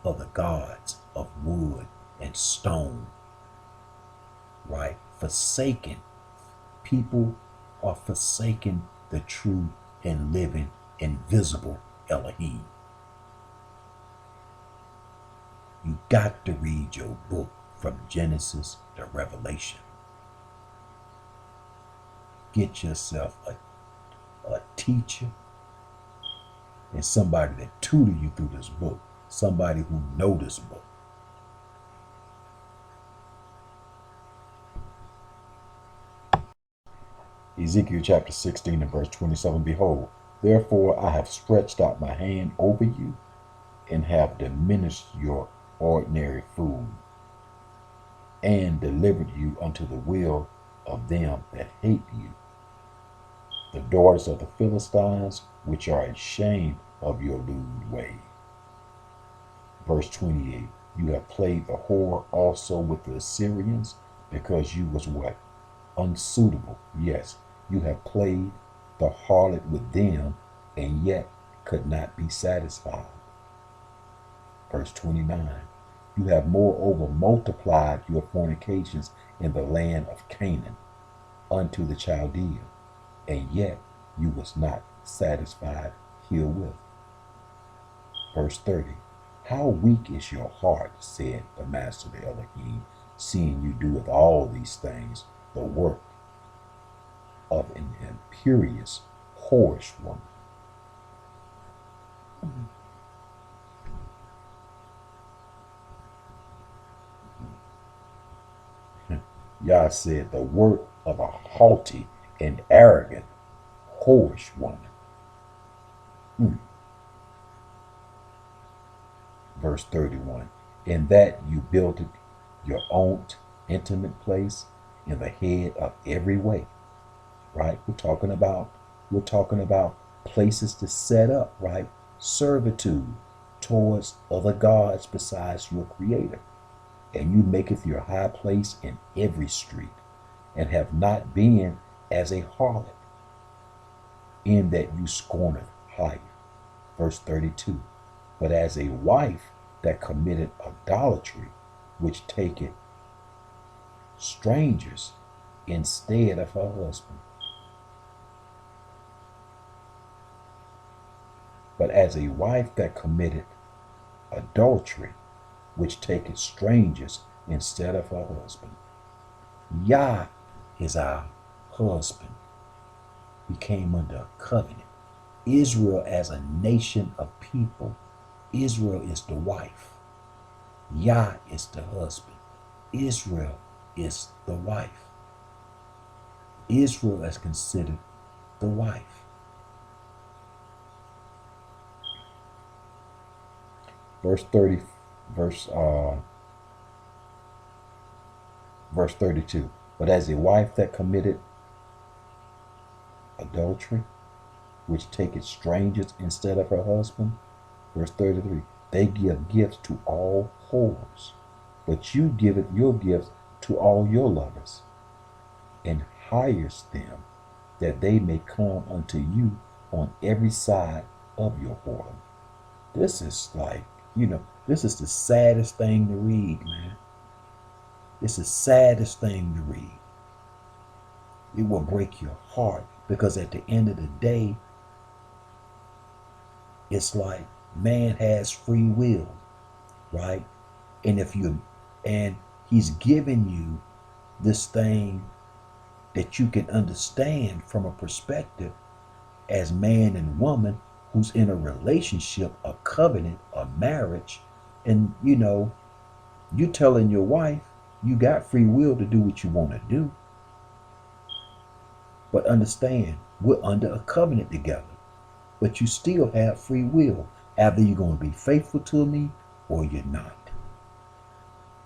other gods of wood and stone, right? Forsaken. People are forsaking the true and living, invisible Elohim. You got to read your book from Genesis to Revelation. Get yourself a teacher and somebody that tutor you through this book. Somebody who know this book. Ezekiel chapter 16 and verse 27. Behold, therefore I have stretched out my hand over you, and have diminished your ordinary food, and delivered you unto the will of them that hate you, the daughters of the Philistines, which are ashamed of your lewd way. Verse 28. You have played the whore also with the Assyrians, because you was what? Unsuitable. Yes, you have played the harlot with them, and yet could not be satisfied. Verse 29. You have moreover multiplied your fornications in the land of Canaan unto the Chaldeans, and yet you was not satisfied herewith. Verse 30. How weak is your heart, said the Master the Elohim, seeing you do with all these things the work of an imperious, whorish woman. Yah said the work of a haughty and arrogant, whorish woman. Verse 31. In that you built it your own intimate place in the head of every way. Right? We're talking about places to set up, right? Servitude towards other gods besides your creator. And you maketh your high place in every street, and have not been as a harlot. in that you scorneth life. Verse 32. But as a wife that committed idolatry, which taketh strangers instead of her husband. But as a wife that committed adultery, which taketh strangers instead of her husband. Yah is our husband. We came under a covenant. Israel as a nation of people. Israel is the wife. Yah is the husband. Israel is the wife. Israel is considered the wife. Verse 32. But as a wife that committed adultery, which taketh strangers instead of her husband. Verse 33. They give gifts to all whores, but you giveth your gifts to all your lovers, and hires them that they may come unto you on every side of your whoredom. This is like, this is the saddest thing to read, man. It's the saddest thing to read. It will break your heart, because at the end of the day, it's like man has free will, right? And he's given you this thing that you can understand from a perspective as man and woman who's in a relationship, a covenant, a marriage. And you telling your wife you got free will to do what you want to do. But understand, we're under a covenant together. But you still have free will. Either you're going to be faithful to me or you're not.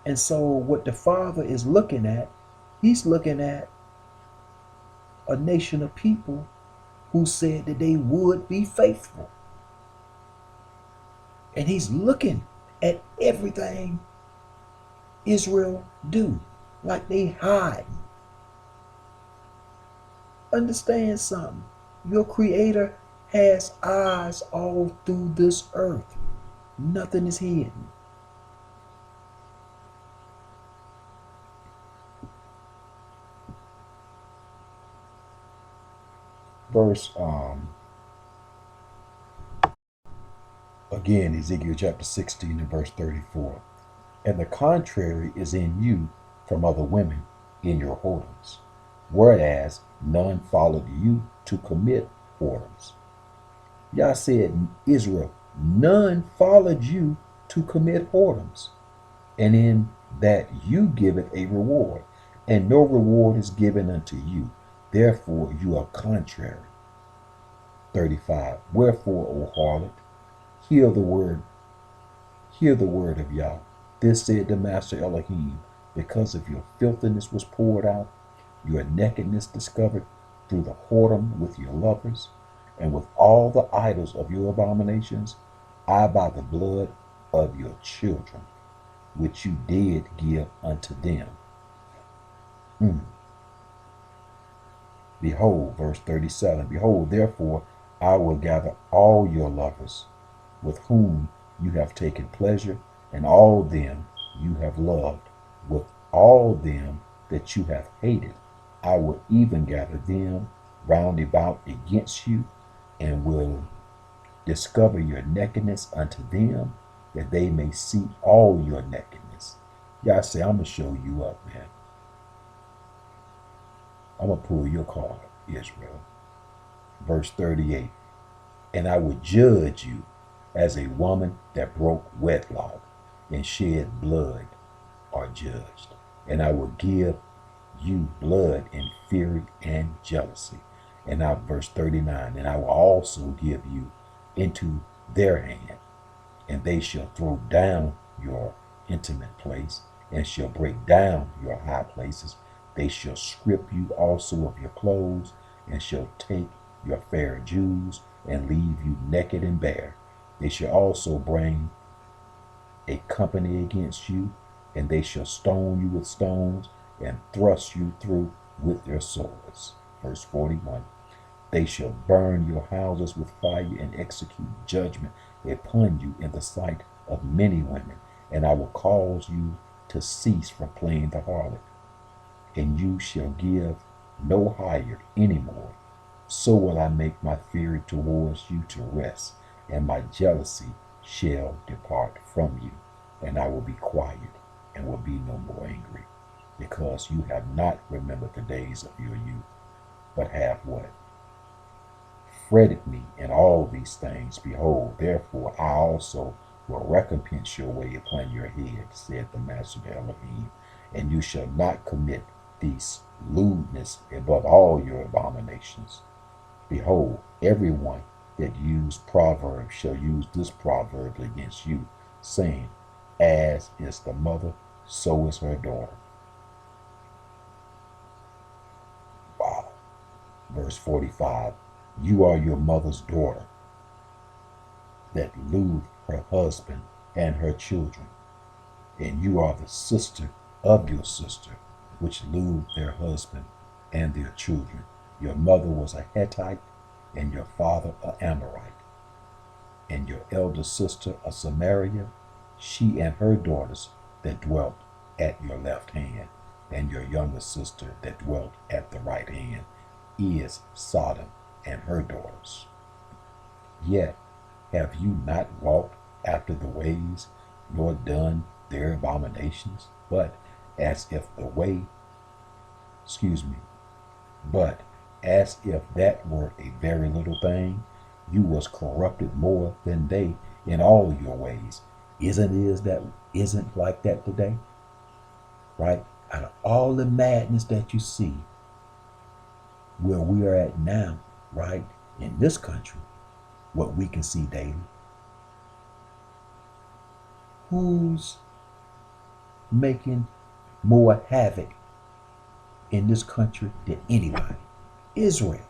And so what the Father is looking at, he's looking at a nation of people who said that they would be faithful. And he's looking at everything Israel do, like they hide. Understand something. Your Creator has eyes all through this earth. Nothing is hidden. Verse, again, Ezekiel chapter 16 and verse 34. And the contrary is in you from other women in your whoredoms, whereas none followed you to commit whoredoms. Yah said, Israel, none followed you to commit whoredoms, and in that you give it a reward, and no reward is given unto you. Therefore you are contrary. 35. Wherefore, O harlot, hear the word of Yah. This said the Master Elohim, because of your filthiness was poured out, your nakedness discovered through the whoredom with your lovers, and with all the idols of your abominations, I by the blood of your children, which you did give unto them. Behold, verse 37, behold, therefore I will gather all your lovers, with whom you have taken pleasure, and all them you have loved, with all them that you have hated. I will even gather them round about against you, and will discover your nakedness unto them, that they may see all your nakedness. Y'all say, I'm going to show you up, man. I'm going to pull your card, Israel. Verse 38. And I will judge you as a woman that broke wedlock and shed blood are judged. And I will give you blood in fury and jealousy. And now verse 39, and I will also give you into their hand, and they shall throw down your intimate place, and shall break down your high places. They shall strip you also of your clothes, and shall take your fair jewels, and leave you naked and bare. They shall also bring a company against you, and they shall stone you with stones, and thrust you through with their swords. Verse 41. They shall burn your houses with fire and execute judgment upon you in the sight of many women, and I will cause you to cease from playing the harlot, and you shall give no hire any more. So will I make my fury towards you to rest, and my jealousy shall depart from you, and I will be quiet and will be no more angry, because you have not remembered the days of your youth, but have what? Fretted me in all these things. Behold, therefore I also will recompense your way upon your head, said the Master Elohim, and you shall not commit these lewdness above all your abominations. Behold, everyone that used proverbs shall use this proverb against you, saying, as is the mother, so is her daughter. Wow. Verse 45, you are your mother's daughter, that lewd her husband and her children, and you are the sister of your sister, which lewd their husband and their children. Your mother was a Hittite, and your father an Amorite, and your elder sister a Samaria, she and her daughters that dwelt at your left hand, and your younger sister that dwelt at the right hand is Sodom and her daughters. Yet have you not walked after the ways, nor done their abominations, but as if the way, but as if that were a very little thing, you was corrupted more than they in all your ways. Isn't like that today? Right? Out of all the madness that you see, where we are at now, right, in this country, what we can see daily, who's making more havoc in this country than anybody? Israel,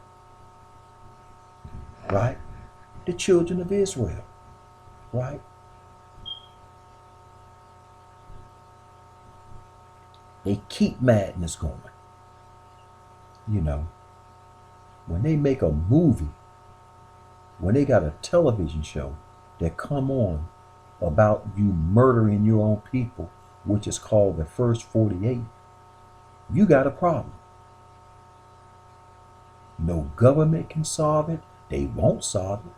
right? The children of Israel, right? They keep madness going. You know, when they make a movie, when they got a television show that come on about you murdering your own people, which is called the First 48, you got a problem. No government can solve it. They won't solve it,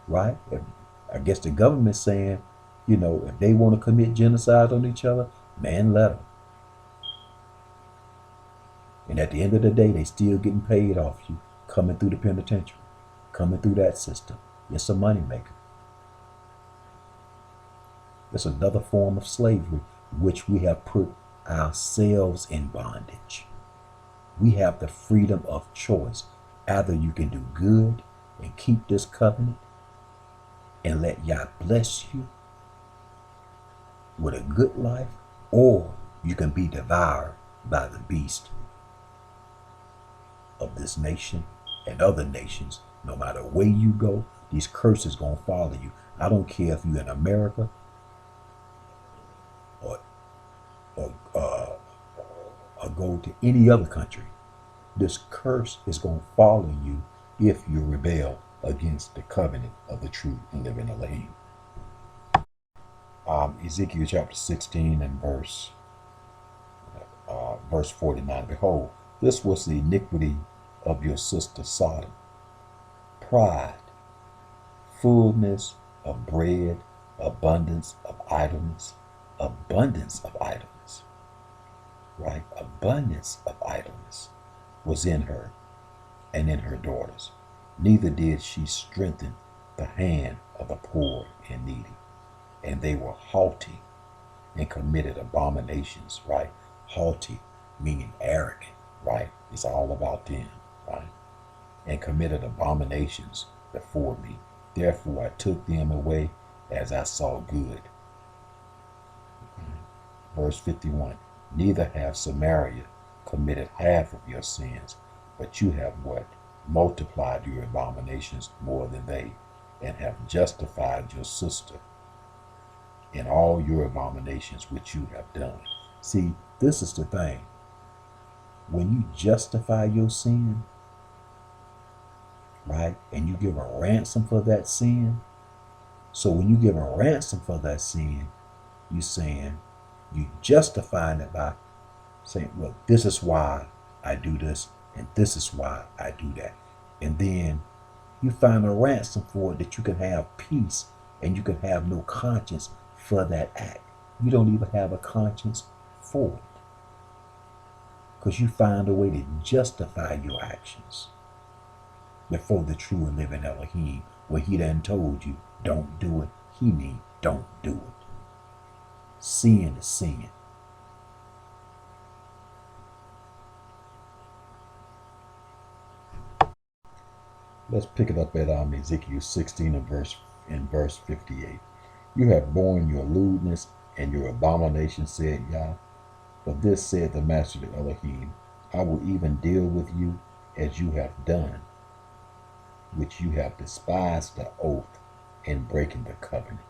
right? I guess the government's saying, if they want to commit genocide on each other, man, let them. And at the end of the day, they still getting paid off you, coming through the penitentiary, coming through that system. It's a moneymaker. It's another form of slavery, which we have put ourselves in bondage. We have the freedom of choice. Either you can do good and keep this covenant and let Yah bless you with a good life, or you can be devoured by the beast of this nation and other nations. No matter where you go, these curses gonna follow you. I don't care if you're in America or go to any other country. This curse is going to follow you if you rebel against the covenant of the true and living Elohim. Ezekiel chapter 16 and verse 49. Behold, this was the iniquity of your sister Sodom. Pride, fullness of bread, abundance of idleness, right? Abundance of idleness was in her and in her daughters. Neither did she strengthen the hand of the poor and needy. And they were haughty and committed abominations, right? Haughty, meaning arrogant, right? It's all about them, right? And committed abominations before me. Therefore I took them away as I saw good. Verse 51, neither have Samaria committed half of your sins, but you have what? Multiplied your abominations more than they, and have justified your sister in all your abominations which you have done. See, this is the thing. When you justify your sin, right? And you give a ransom for that sin. So when you give a ransom for that sin, you saying, you justifying it by saying, well, this is why I do this, and this is why I do that. And then you find a ransom for it that you can have peace and you can have no conscience for that act. You don't even have a conscience for it because you find a way to justify your actions before the true and living Elohim, where he done told you, don't do it. He mean, don't do it. Sin is sin. Let's pick it up at Ezekiel 16 and verse 58. You have borne your lewdness and your abomination, said Yah. But this said the Master of Elohim, I will even deal with you as you have done, which you have despised the oath and breaking the covenant.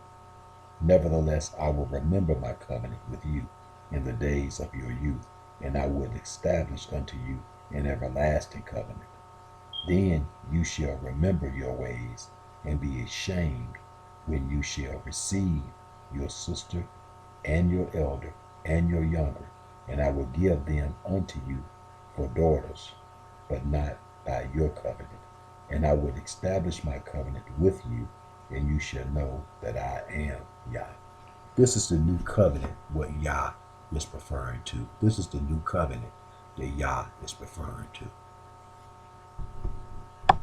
Nevertheless, I will remember my covenant with you in the days of your youth, and I will establish unto you an everlasting covenant. Then you shall remember your ways and be ashamed when you shall receive your sister and your elder and your younger, and I will give them unto you for daughters, but not by your covenant. And I will establish my covenant with you, and you shall know that I am Yah. This is the new covenant, what Yah is referring to. This is the new covenant that Yah is referring to.